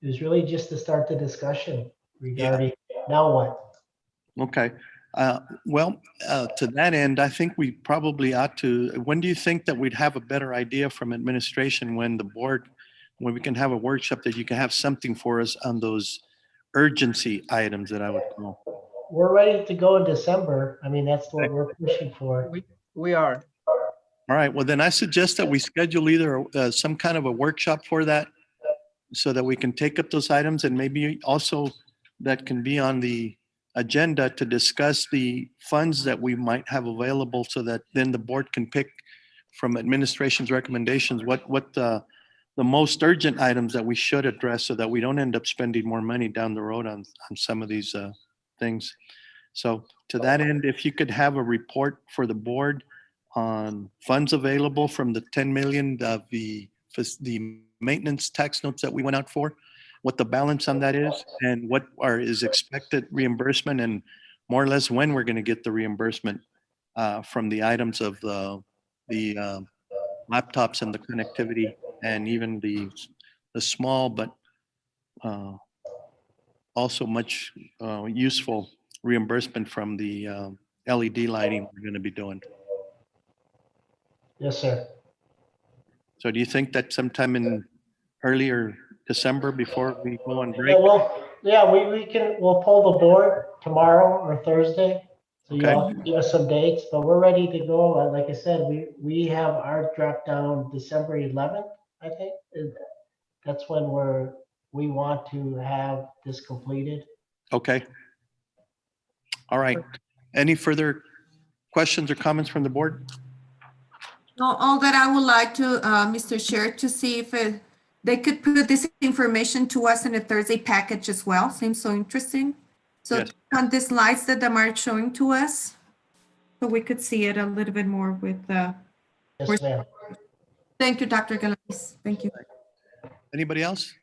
it was really just to start the discussion regarding now what. Okay. Well, to that end, I think we probably ought to, when do you think that we'd have a better idea from administration when the board, when we can have a workshop that you can have something for us on those urgency items that I would call? We're ready to go in December. I mean, that's what we're pushing for. We are. All right. Well, then I suggest that we schedule either some kind of a workshop for that so that we can take up those items, and maybe also that can be on the agenda to discuss the funds that we might have available so that then the board can pick from administration's recommendations what the most urgent items that we should address so that we don't end up spending more money down the road on some of these things. So to that end, if you could have a report for the board on funds available from the 10 million of the maintenance tax notes that we went out for, what the balance on that is, and what is expected reimbursement, and more or less when we're going to get the reimbursement from the items of the laptops and the connectivity, and even the small but also much useful reimbursement from the LED lighting we're going to be doing. Yes, sir. So do you think that sometime in earlier December before we go on break? We'll pull the board tomorrow or Thursday. So you all can give us some dates, but we're ready to go. Like I said, we have our drop down December 11th, I think. That's when we want to have this completed. Okay. All right. Any further questions or comments from the board? No, all that I would like to, Mr. Chair, to see if they could put this information to us in a Thursday package as well. Seems so interesting. So yes. On the slides that them are showing to us, so we could see it a little bit more with yes, ma'am. Thank you, Dr. Galaviz. Thank you. Anybody else?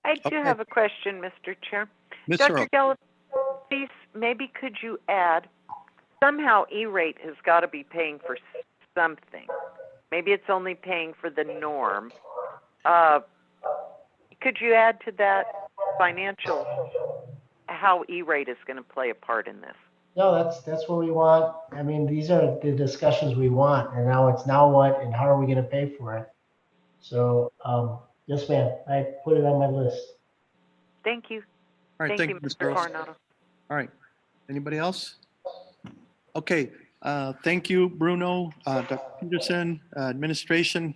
I do have a question, Mr. Chair. Ms. Dr. Galaviz, maybe could you add, somehow E-rate has got to be paying for something. Maybe it's only paying for the norm. Could you add to that financial, how E-rate is going to play a part in this? No, that's what we want. I mean, these are the discussions we want, and now it's now what and how are we going to pay for it? So, yes, ma'am, I put it on my list. Thank you. All right, Thank you, Mr. Rose. Coronado. All right, anybody else? Okay, thank you, Bruno, Dr. Peterson, administration,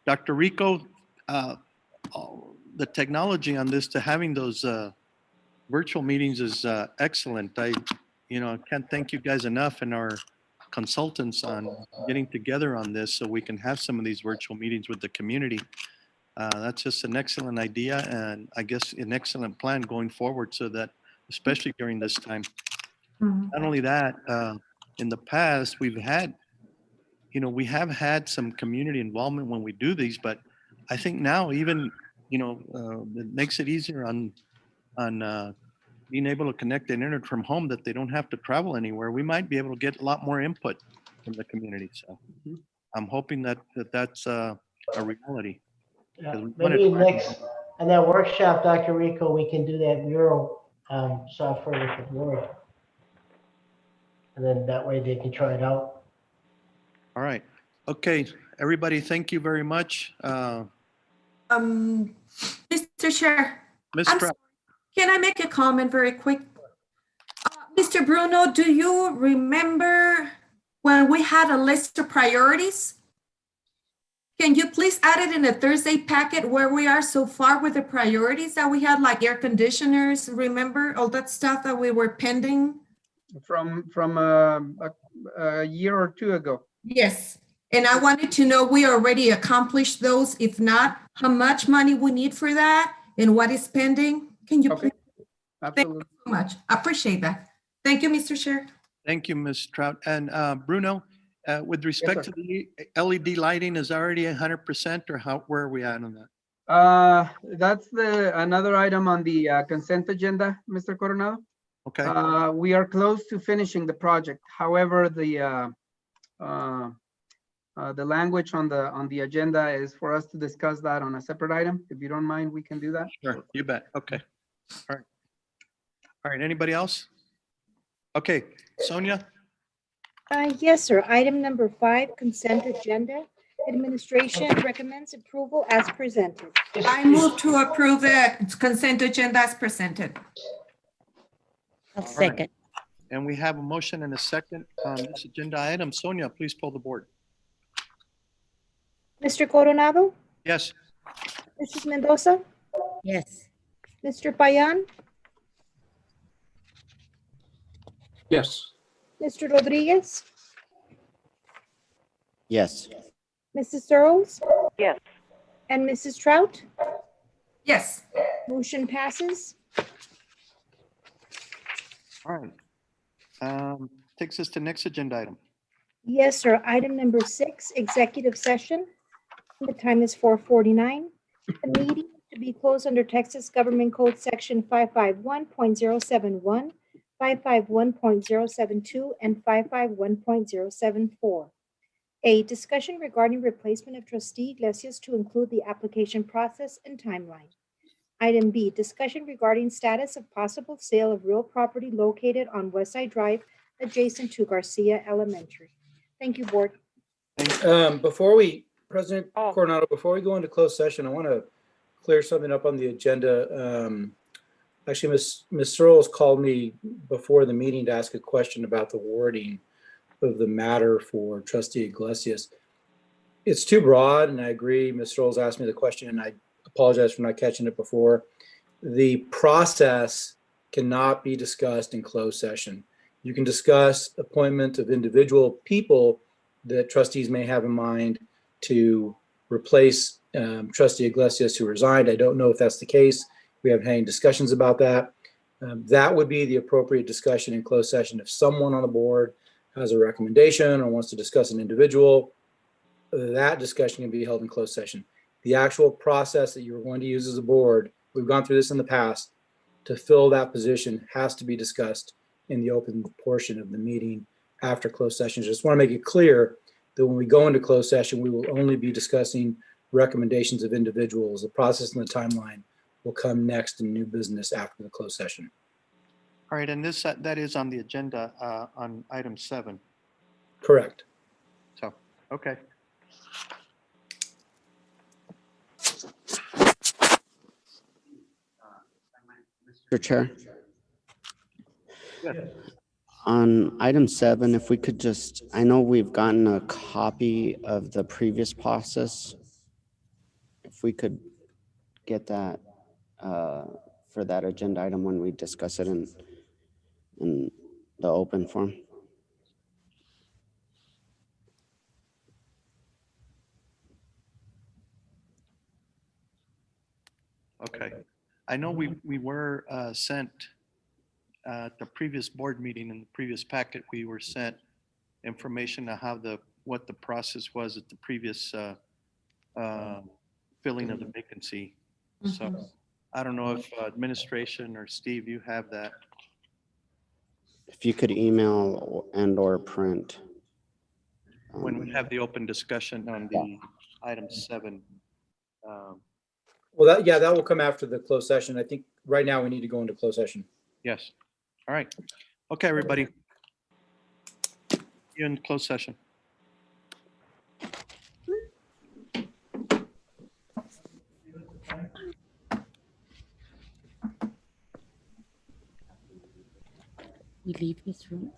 Dr. Rico. The technology on this to having those virtual meetings is excellent. I can't thank you guys enough and our consultants on getting together on this so we can have some of these virtual meetings with the community. That's just an excellent idea and I guess an excellent plan going forward so that, especially during this time. Not only that, in the past, we have had some community involvement when we do these, but I think now even, it makes it easier on being able to connect the internet from home that they don't have to travel anywhere. We might be able to get a lot more input from the community. So I'm hoping that's a reality. Yeah, maybe next, on that workshop, Dr. Rico, we can do that mural software with the board. And then that way they can try it out. All right. Okay, everybody, thank you very much. Mr. Chair. Ms. I'm Stroud. Can I make a comment very quick? Mr. Bruno, do you remember when we had a list of priorities? Can you please add it in a Thursday packet where we are so far with the priorities that we had, like air conditioners, remember all that stuff that we were pending? From a year or two ago. Yes, and I wanted to know we already accomplished those. If not, how much money we need for that and what is pending? Can you please? Absolutely. Thank you so much. I appreciate that. Thank you, Mr. Chair. Thank you, Ms. Trout. And Bruno, with respect to the LED lighting, is already 100% or where are we at on that? That's another item on the consent agenda, Mr. Coronado. Okay. We are close to finishing the project. However, the language on the agenda is for us to discuss that on a separate item. If you don't mind, we can do that. Sure, you bet. Okay. All right. All right, anybody else? Okay, Sonia? Yes, sir. Item number 5, consent agenda. Administration recommends approval as presented. I move to approve the consent agenda as presented. I'll second. Right. And we have a motion and a second on this agenda item. Sonia, please pull the board. Mr. Coronado? Yes. Mrs. Mendoza? Yes. Mr. Payan? Yes. Mr. Rodriguez? Yes. Mrs. Searles? Yes. And Mrs. Trout? Yes. Motion passes. All right. Takes us to next agenda item. Yes, sir. Item number 6, executive session. The time is 4:49. The meeting to be closed under Texas Government Code Section 551.071, 551.072, and 551.074. A, discussion regarding replacement of trustee Iglesias to include the application process and timeline. Item B, discussion regarding status of possible sale of real property located on Westside Drive adjacent to Garcia Elementary. Thank you, board. President Coronado, before we go into closed session, I want to clear something up on the agenda. Actually, Ms. Searles called me before the meeting to ask a question about the wording of the matter for Trustee Iglesias. It's too broad, and I agree. Ms. Searles asked me the question, and I apologize for not catching it before. The process cannot be discussed in closed session. You can discuss appointment of individual people that trustees may have in mind to replace Trustee Iglesias, who resigned. I don't know if that's the case. We haven't had any discussions about that. That would be the appropriate discussion in closed session. If someone on the board has a recommendation or wants to discuss an individual, that discussion can be held in closed session. The actual process that you're going to use as a board, we've gone through this in the past, to fill that position has to be discussed in the open portion of the meeting after closed session. Just want to make it clear that when we go into closed session, we will only be discussing recommendations of individuals. The process and the timeline will come next in new business after the closed session. All right, and this, that is on the agenda on item 7. Correct. So, okay. Mr. Chair, Yes. on item 7, if we could just, I know we've gotten a copy of the previous process. If we could get that for that agenda item when we discuss it in the open forum. Okay. I know we were sent at the previous board meeting, in the previous packet, we were sent information on how what the process was at the previous filling of the vacancy. So I don't know if administration or Steve, you have that. If you could email and or print. When we have the open discussion on the item 7. Well, that will come after the closed session. I think right now we need to go into closed session. Yes. All right. Okay, everybody. You're in closed session. We leave this room.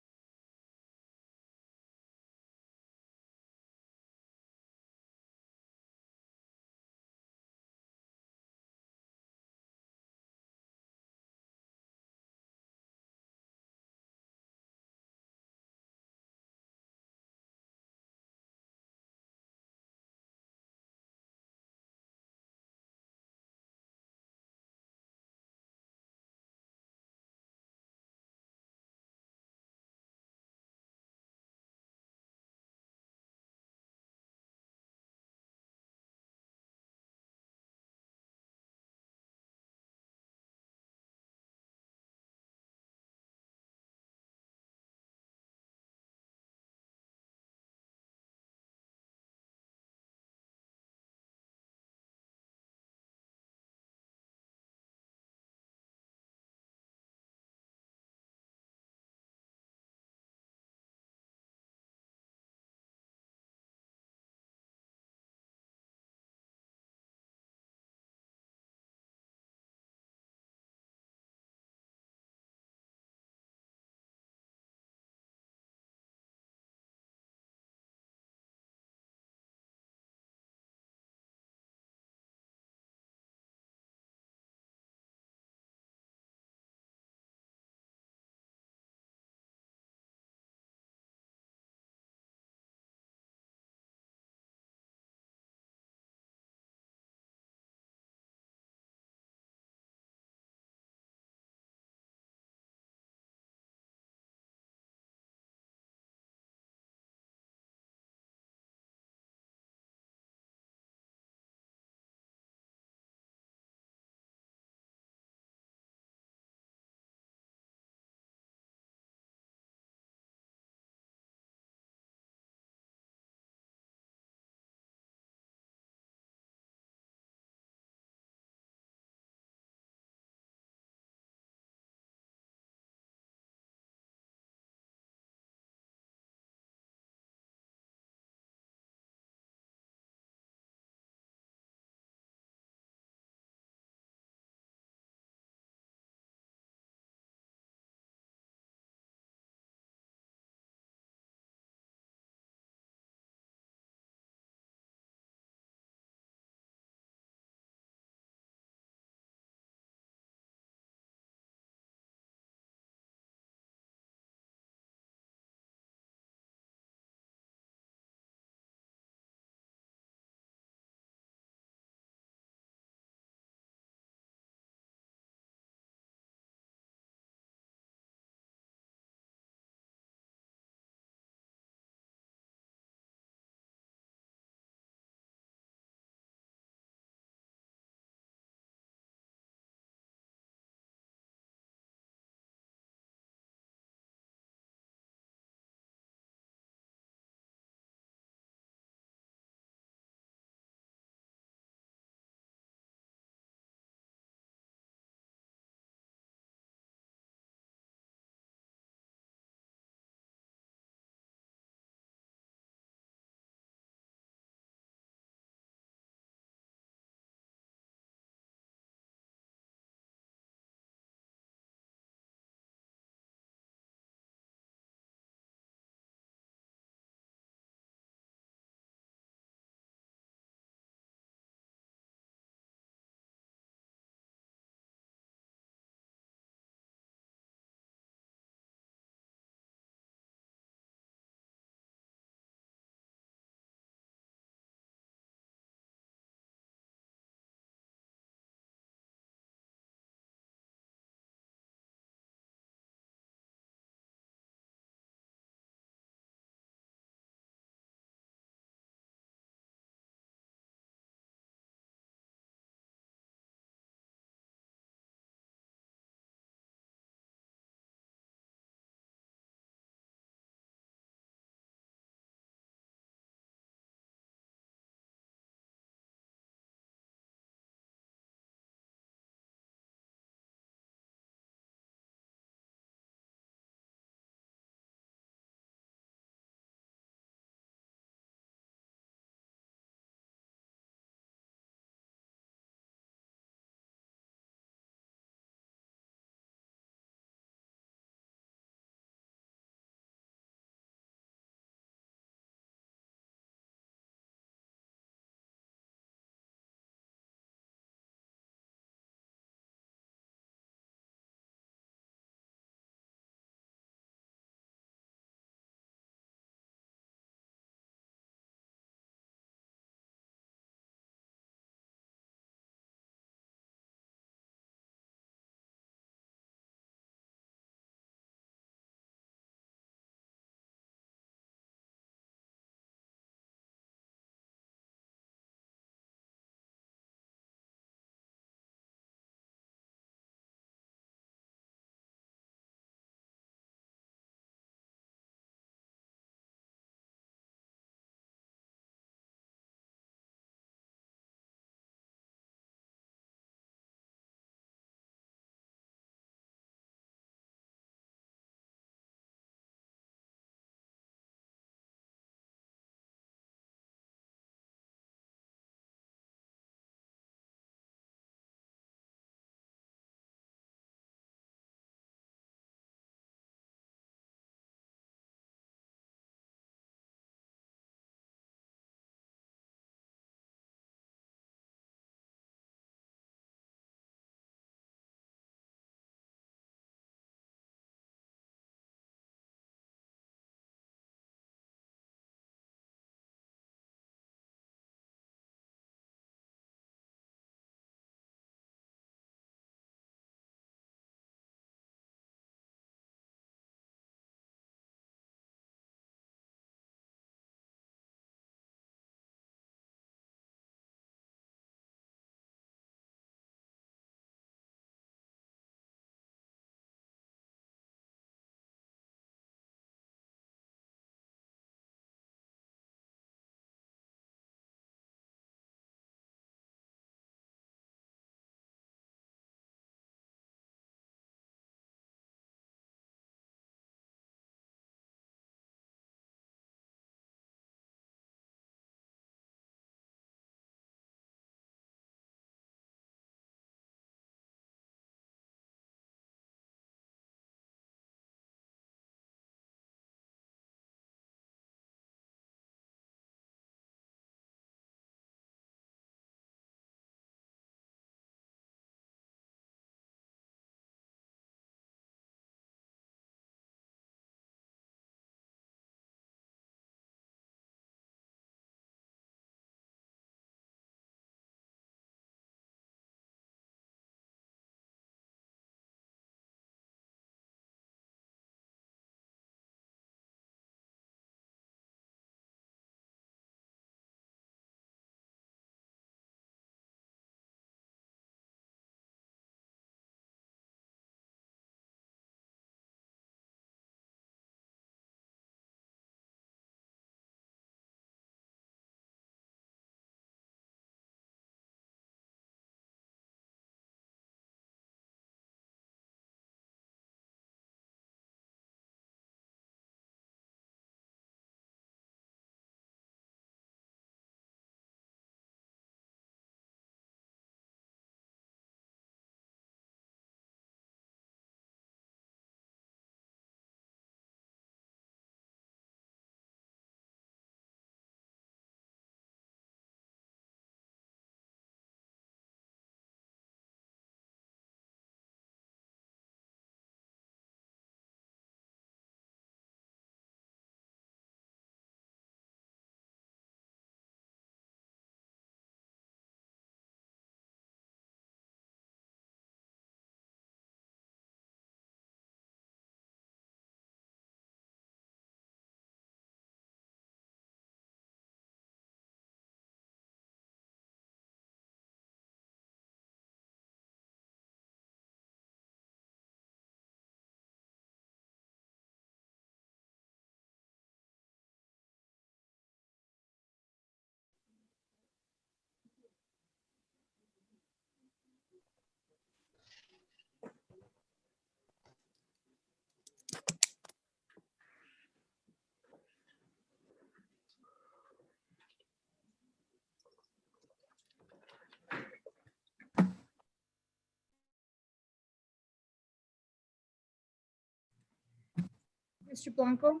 Mr. Blanco?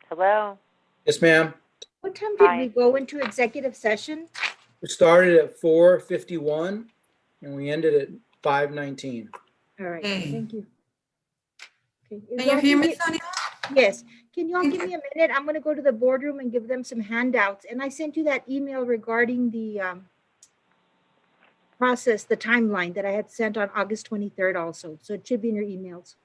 Hello? Yes, ma'am. What time did Hi. we go into executive session? We started at 4:51 and we ended at 5:19. All right, Hey. thank you. Okay. if Can y'all you hear can me, get- Sonia? Yes. Can you all Thank give you. me a minute? I'm going to go to the boardroom and give them some handouts. And I sent you that email regarding the process, the timeline that I had sent on August 23rd also. So it should be in your emails.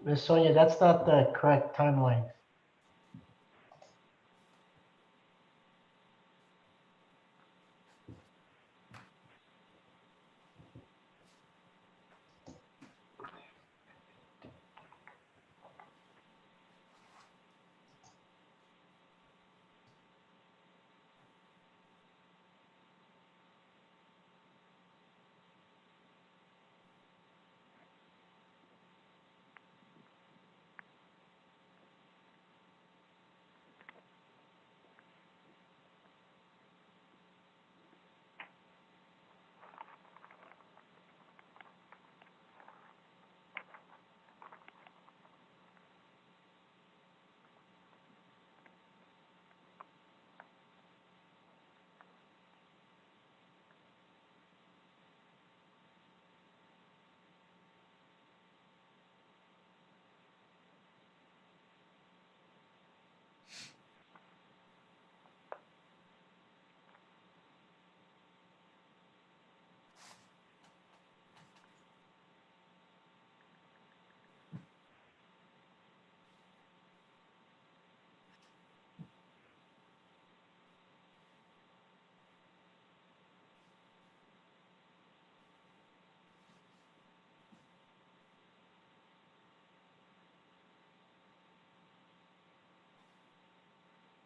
Miss Sonia, that's not the correct timeline.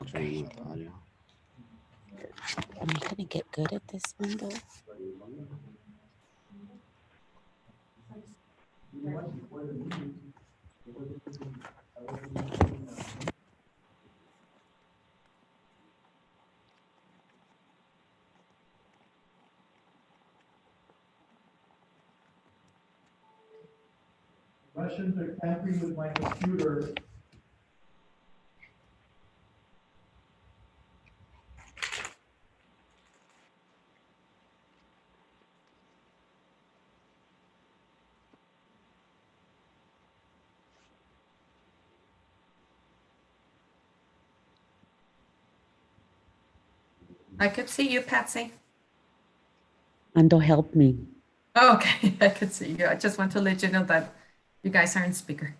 Am I gonna get good at this one though? Russians are tampering with my computer. I could see you, Patsy. Ando, help me. Oh, okay, I could see you. I just want to let you know that you guys are in speaker.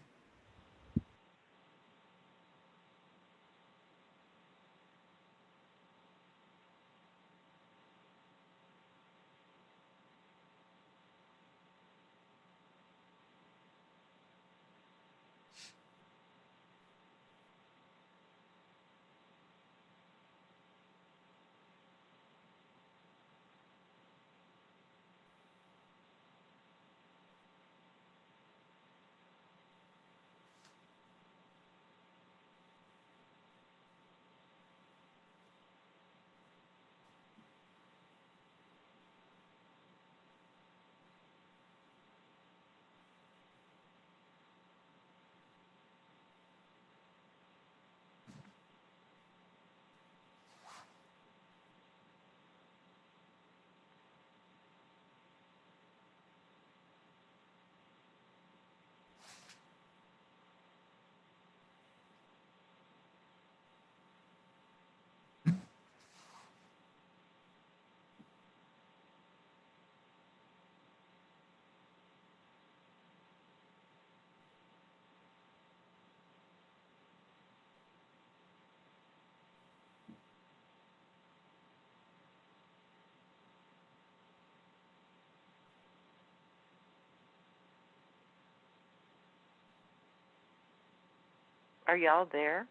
Are y'all there?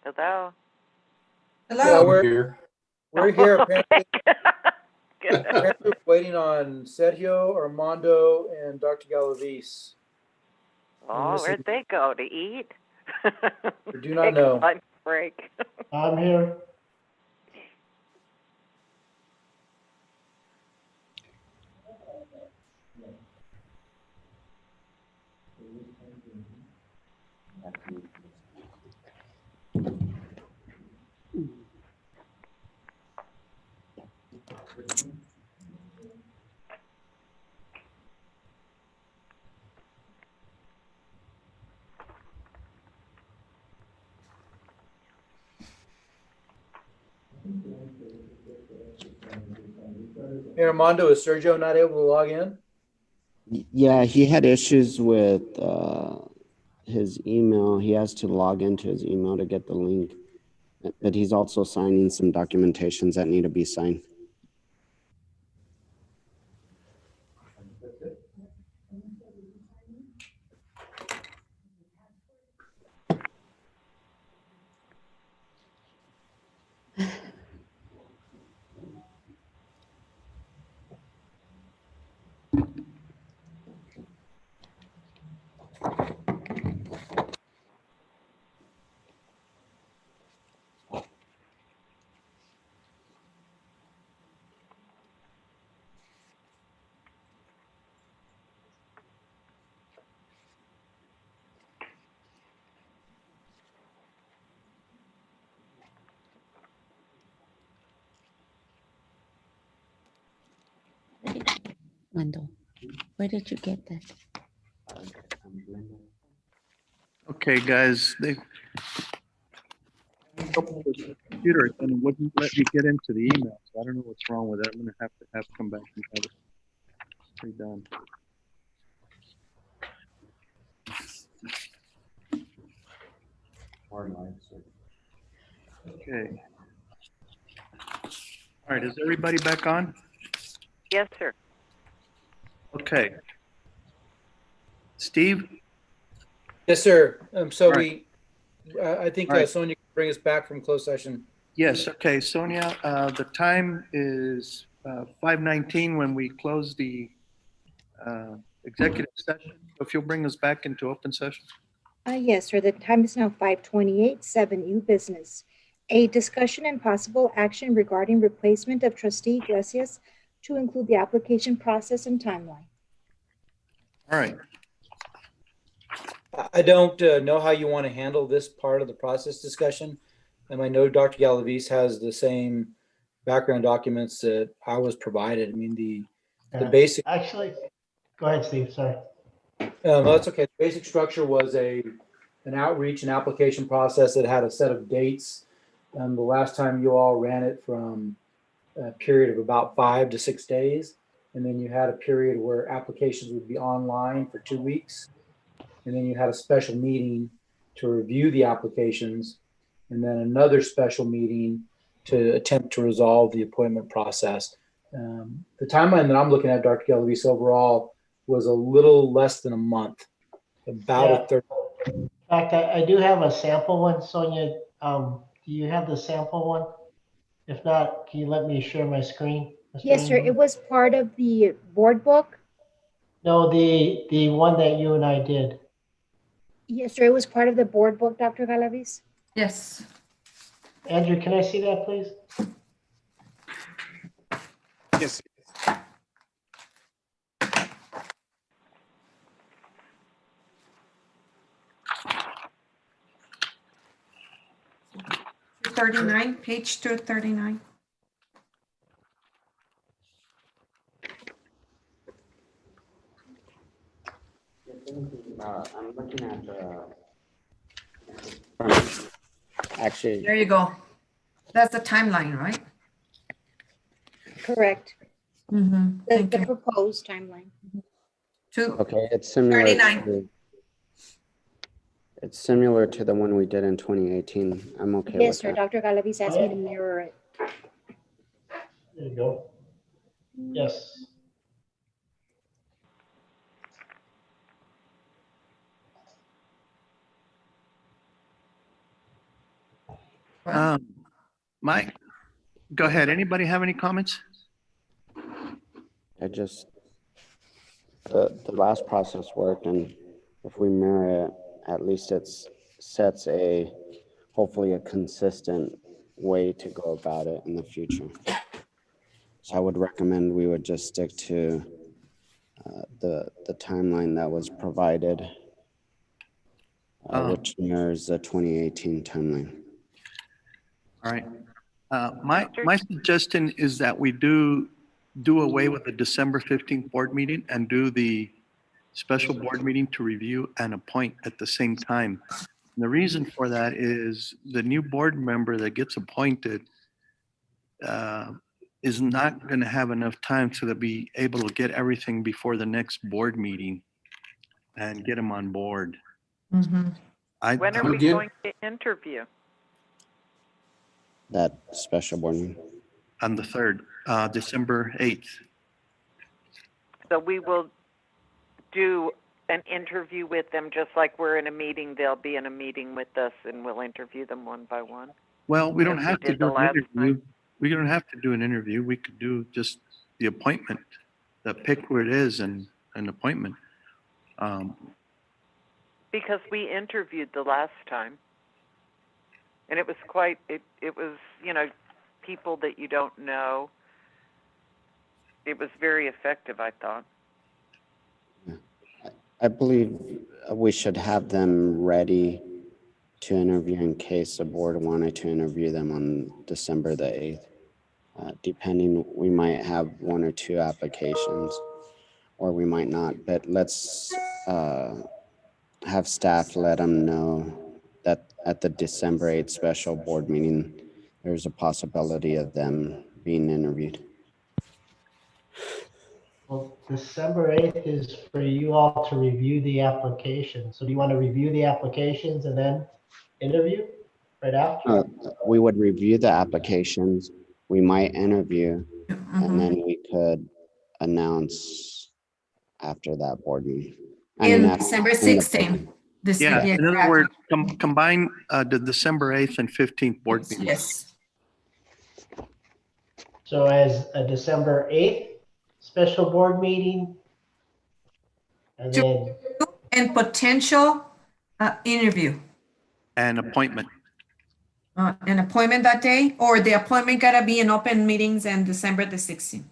Hello? Yeah, Hello? we're here. Apparently, Good. apparently we're waiting on Sergio, Armando, and Dr. Galavis. Oh, where'd they go? To eat? We do not Take know. a lunch break. I'm here. Hey, Armando, is Sergio not able to log in? Yeah, he had issues with his email. He has to log into his email to get the link. But he's also signing some documentations that need to be signed. Wendell, where did you get that? Okay, guys, they opened the computer and it wouldn't let me get into the email. So I don't know what's wrong with it. I'm gonna have to come back and have it redone. Okay. All right, is everybody back on? Yes, sir. Okay. Steve? Yes, sir. So All right. I think All right. Sonia can bring us back from closed session. Yes, okay, Sonia, the time is 5:19 when we close the executive session. If you'll bring us back into open session. Yes, sir. The time is now 5:28, 7U business. A discussion and possible action regarding replacement of trustee Iglesias to include the application process and timeline. All right. I don't know how you want to handle this part of the process discussion. And I know Dr. Galavis has the same background documents that I was provided. I mean, the basic. Actually, go ahead, Steve. Sorry. That's okay. The basic structure was an outreach and application process that had a set of dates. The last time you all ran it from a period of about 5 to 6 days. And then you had a period where applications would be online for 2 weeks. And then you had a special meeting to review the applications, and then another special meeting to attempt to resolve the appointment process. The timeline that I'm looking at, Dr. Galavis, overall was a little less than a month, about a third. In fact, I do have a sample one. Sonia, do you have the sample one? If not, can you let me share my screen? Yes, sir. It was part of the board book. No, the one that you and I did. Yes, sir. It was part of the board book, Dr. Galavis. Yes. Andrew, can I see that, please? Yes. 39, page 239. I'm looking at actually. There you go. That's the timeline, right? Correct. Mm-hmm. The proposed timeline. Okay, it's similar. 39. It's similar to the one we did in 2018. I'm okay with Yes, sir. that. Dr. Galavis asked me to mirror it. There you go. Yes. Mike, go ahead. Anybody have any comments? The last process worked, and if we mirror it, at least sets hopefully a consistent way to go about it in the future. So I would recommend we would just stick to the timeline that was provided, which mirrors the 2018 timeline. All right. My suggestion is that we do away with the December 15th board meeting and do the special board meeting to review and appoint at the same time. And the reason for that is the new board member that gets appointed is not going to have enough time to be able to get everything before the next board meeting and get them on board. When are we going to interview? That special board meeting? On the 3rd, December 8th. So we will do an interview with them just like we're in a meeting. They'll be in a meeting with us and we'll interview them one by one. Well, we don't have to do an interview. We don't have to do an interview. We could do just the appointment, pick who it is and an appointment. Because we interviewed the last time. And it was it was, people that you don't know. It was very effective, I thought. I believe we should have them ready to interview in case the board wanted to interview them on December the 8th. Depending, we might have 1 or 2 applications, or we might not, but let's have staff let them know that at the December 8th special board meeting, there's a possibility of them being interviewed. Well, December 8th is for you all to review the application. So do you want to review the applications and then interview right after? We would review the applications. We might interview, and then we could announce after that board meeting. December 16th. Yeah, in other words, combine the December 8th and 15th board meeting. Yes. So as a December 8th special board meeting, and then potential interview. And appointment. An appointment that day, or the appointment gotta be in open meetings and December the 16th?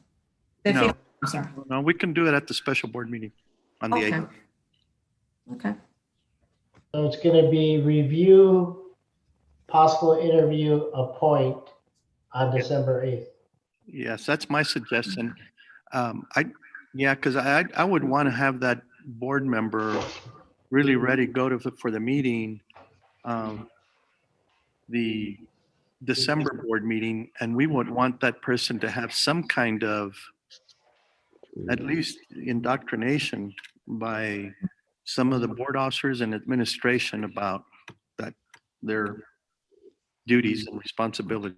No, we can do it at the special board meeting on the 8th. Okay. So it's going to be review, possible interview, appoint on December 8th. Yes, that's my suggestion. Because I would want to have that board member really ready to go for the meeting, the December board meeting, and we would want that person to have some kind of at least indoctrination by some of the board officers and administration about their duties and responsibilities.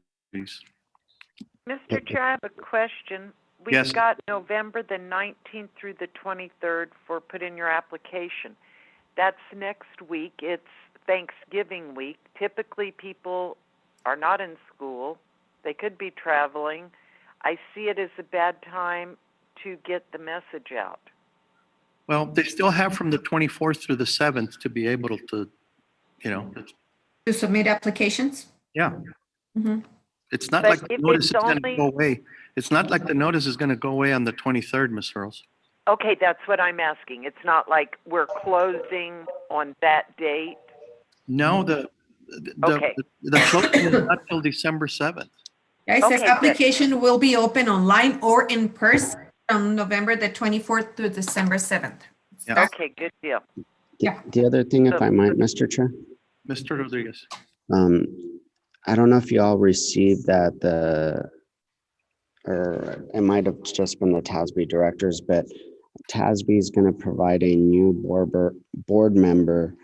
Mr. Chair, I have a question. We've got November the 19th through the 23rd for put in your application. That's next week. It's Thanksgiving week. Typically people are not in school. They could be traveling. I see it as a bad time to get the message out. Well, they still have from the 24th through the 7th to be able to, to submit applications? Yeah. Mm-hmm. It's not like the notice is going to go away. It's not like the notice is going to go away on the 23rd, Ms. Earls. Okay, that's what I'm asking. It's not like we're closing on that date? No, the closing is not till December 7th. Yeah, it says application will be open online or in person from November the 24th to December 7th. Yeah. Okay, good deal. The other thing, if I might, Mr. Chair. Mr. Rodriguez. I don't know if you all received that or it might have just been the TASB directors, but TASB is going to provide a new board member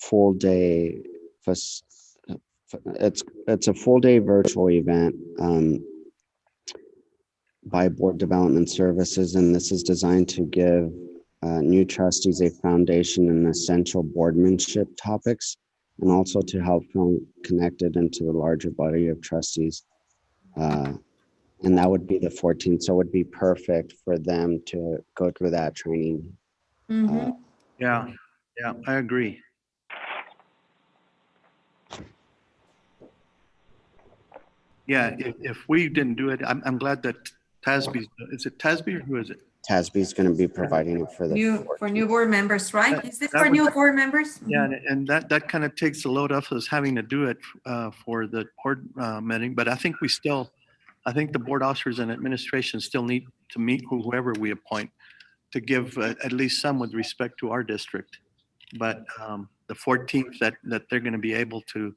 full day. It's a full day virtual event by Board Development Services, and this is designed to give new trustees a foundation in essential boardmanship topics and also to help feel connected into the larger body of trustees. And that would be the 14th. So it would be perfect for them to go through that training. Mhm. Yeah, I agree. Yeah, if we didn't do it, I'm glad that Tasby's, is it Tasby or who is it? TASB is going to be providing it for the For new board members, right? That- Is this that for would- new board members? Yeah, and that kind of takes the load off us having to do it for the board meeting, but I think the board officers and administration still need to meet whoever we appoint to give at least some with respect to our district. But the 14th, that they're going to be able to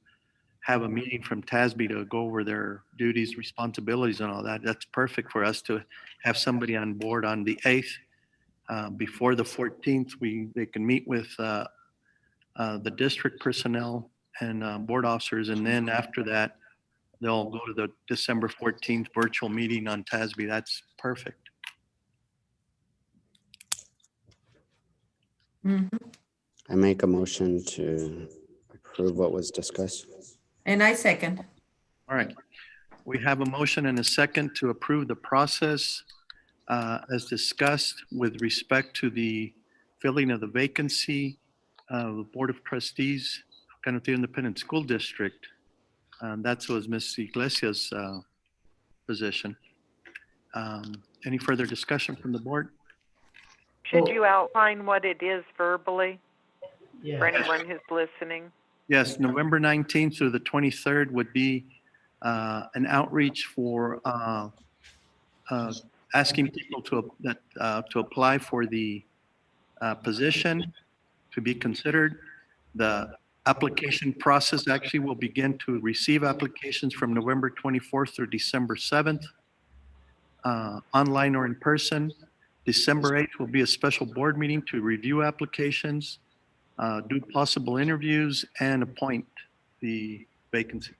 have a meeting from TASB to go over their duties, responsibilities and all that, that's perfect for us to have somebody on board on the 8th. Before the 14th, they can meet with the district personnel and board officers, and then after that, they'll go to the December 14th virtual meeting on TASB. That's perfect. Mhm. I make a motion to approve what was discussed. And I second. All right. We have a motion and a second to approve the process as discussed with respect to the filling of the vacancy of the Board of Trustees, Cananeo Independent School District. That was Ms. Iglesias' position. Any further discussion from the board? Should you outline what it is verbally Yeah. for anyone who's listening? Yes, November 19th through the 23rd would be an outreach for asking people to apply for the position to be considered. The application process actually will begin to receive applications from November 24th through December 7th, online or in person. December 8th will be a special board meeting to review applications, do possible interviews, and appoint the vacancy.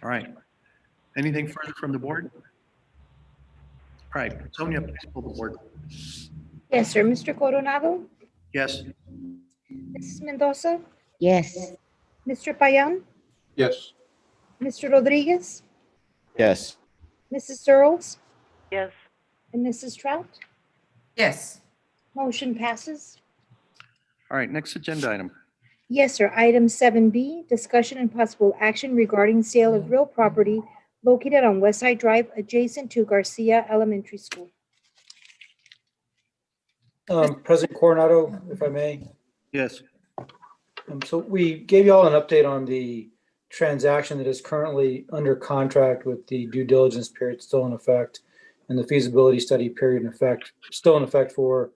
All right. Anything further from the board? All right, Sonia, please pull the board. Yes, sir. Mr. Coronado, Yes. Mrs. Mendoza, Yes. Mr. Payan, Yes. Mr. Rodriguez, Yes. Mrs. Searles, Yes. and Mrs. Trout. Yes. Motion passes. All right, next agenda item. Yes, sir. Item 7B, discussion and possible action regarding sale of real property located on West Side Drive adjacent to Garcia Elementary School. President Coronado, if I may. Yes. So we gave you all an update on the transaction that is currently under contract with the due diligence period still in effect and the feasibility study period in effect, still in effect for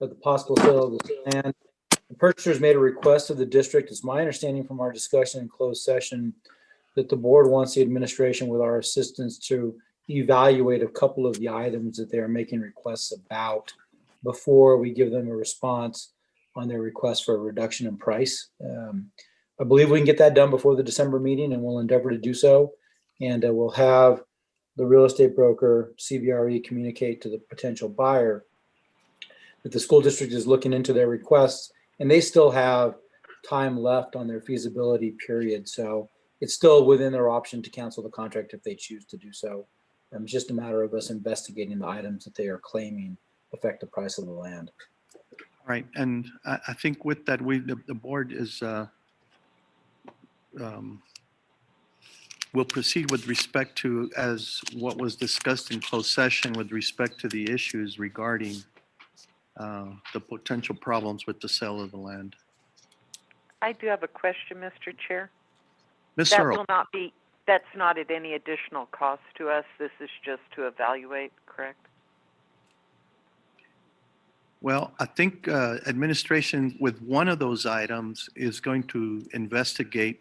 the possible sale of the land. The purchasers made a request of the district. It's my understanding from our discussion in closed session that the board wants the administration with our assistance to evaluate a couple of the items that they are making requests about before we give them a response on their request for a reduction in price. I believe we can get that done before the December meeting, and we'll endeavor to do so. And we'll have the real estate broker, CBRE, communicate to the potential buyer that the school district is looking into their requests, and they still have time left on their feasibility period. So it's still within their option to cancel the contract if they choose to do so. It's just a matter of us investigating the items that they are claiming affect the price of the land. Right, and I think with that, the board is will proceed with respect to as what was discussed in closed session with respect to the issues regarding the potential problems with the sale of the land. I do have a question, Mr. Chair. Ms. That Searle. will not be, that's not at any additional cost to us. This is just to evaluate, correct? Well, I think administration with one of those items is going to investigate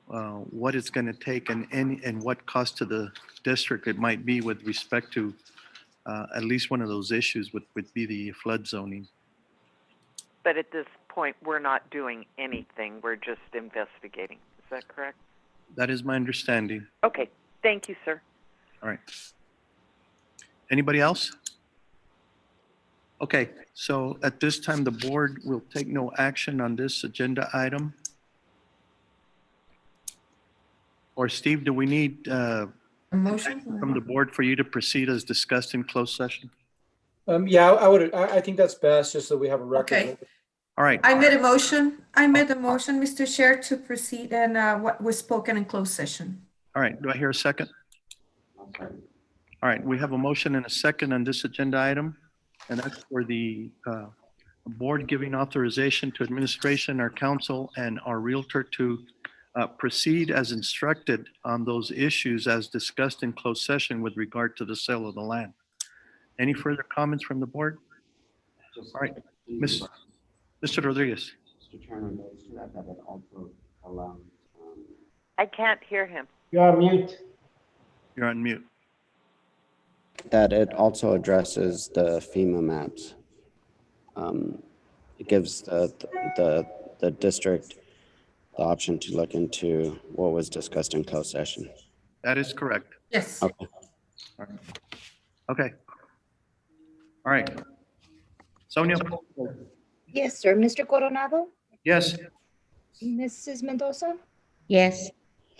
what it's going to take and what cost to the district it might be with respect to at least one of those issues would be the flood zoning. But at this point, we're not doing anything. We're just investigating. Is that correct? That is my understanding. Okay. Thank you, sir. All right. Anybody else? Okay, so at this time, the board will take no action on this agenda item. Or Steve, do we need A motion? from the board for you to proceed as discussed in closed session? Yeah, I think that's best, just so we have a record. Okay. All right. I made a motion, Mr. Chair, to proceed and what was spoken in closed session. All right, do I hear a second? All right, we have a motion and a second on this agenda item, and that's for the board giving authorization to administration, our council, and our realtor to proceed as instructed on those issues as discussed in closed session with regard to the sale of the land. Any further comments from the board? All right, Mr. Rodriguez. Mr. Chairman, goes to that it also allows. I can't hear him. You're on mute. You're on mute. That it also addresses the FEMA maps. It gives the district the option to look into what was discussed in closed session. That is correct. Yes. Okay. All right. Okay. All right. Sonia? Yes, sir. Mr. Coronado? Yes. Mrs. Mendoza? Yes.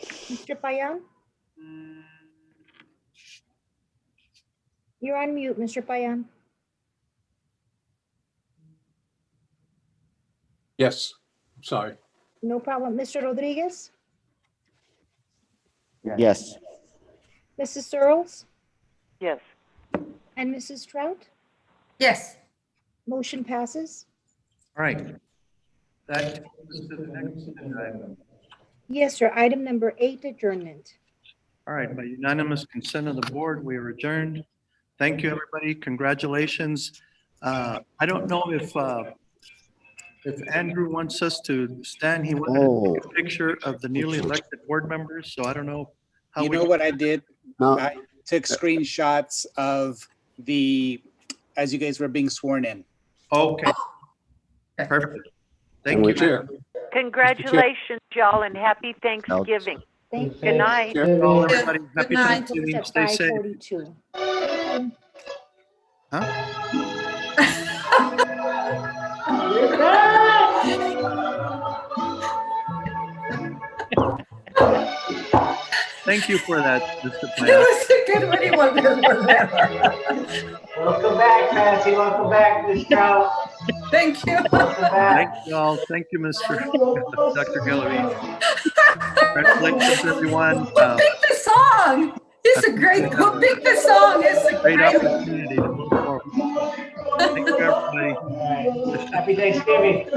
Mr. Payan? You're on mute, Mr. Payan. Yes, I'm sorry. No problem. Mr. Rodriguez? Yes. Mrs. Searles? Yes. And Mrs. Trout? Yes. Motion passes. All right. That takes us to the next agenda item. Yes, sir. Item number 8, adjournment. All right, by unanimous consent of the board, we are adjourned. Thank you, everybody. Congratulations. I don't know if Andrew wants us to stand. He wanted to take a picture of the newly elected board members, so I don't know how You we. know what I did? No. I took screenshots of as you guys were being sworn in. Okay. Perfect. Thank you. Chair. Congratulations, y'all, and happy Thanksgiving. Thank you. Good night. Well, everybody, Good happy night. Thanksgiving. At Stay safe. 5:42. Huh? Thank you for that, Mr. It Payne. was a good one. He was Welcome back, Patsy. Welcome back, Ms. Trout. Thank you. Welcome back. Thank you all. Thank you, Dr. Gallery. Congratulations, everyone. Pick the song. It's a great, go pick the song. It's a Great great. opportunity to move forward. Thank you, everybody. All right. Happy Thanksgiving.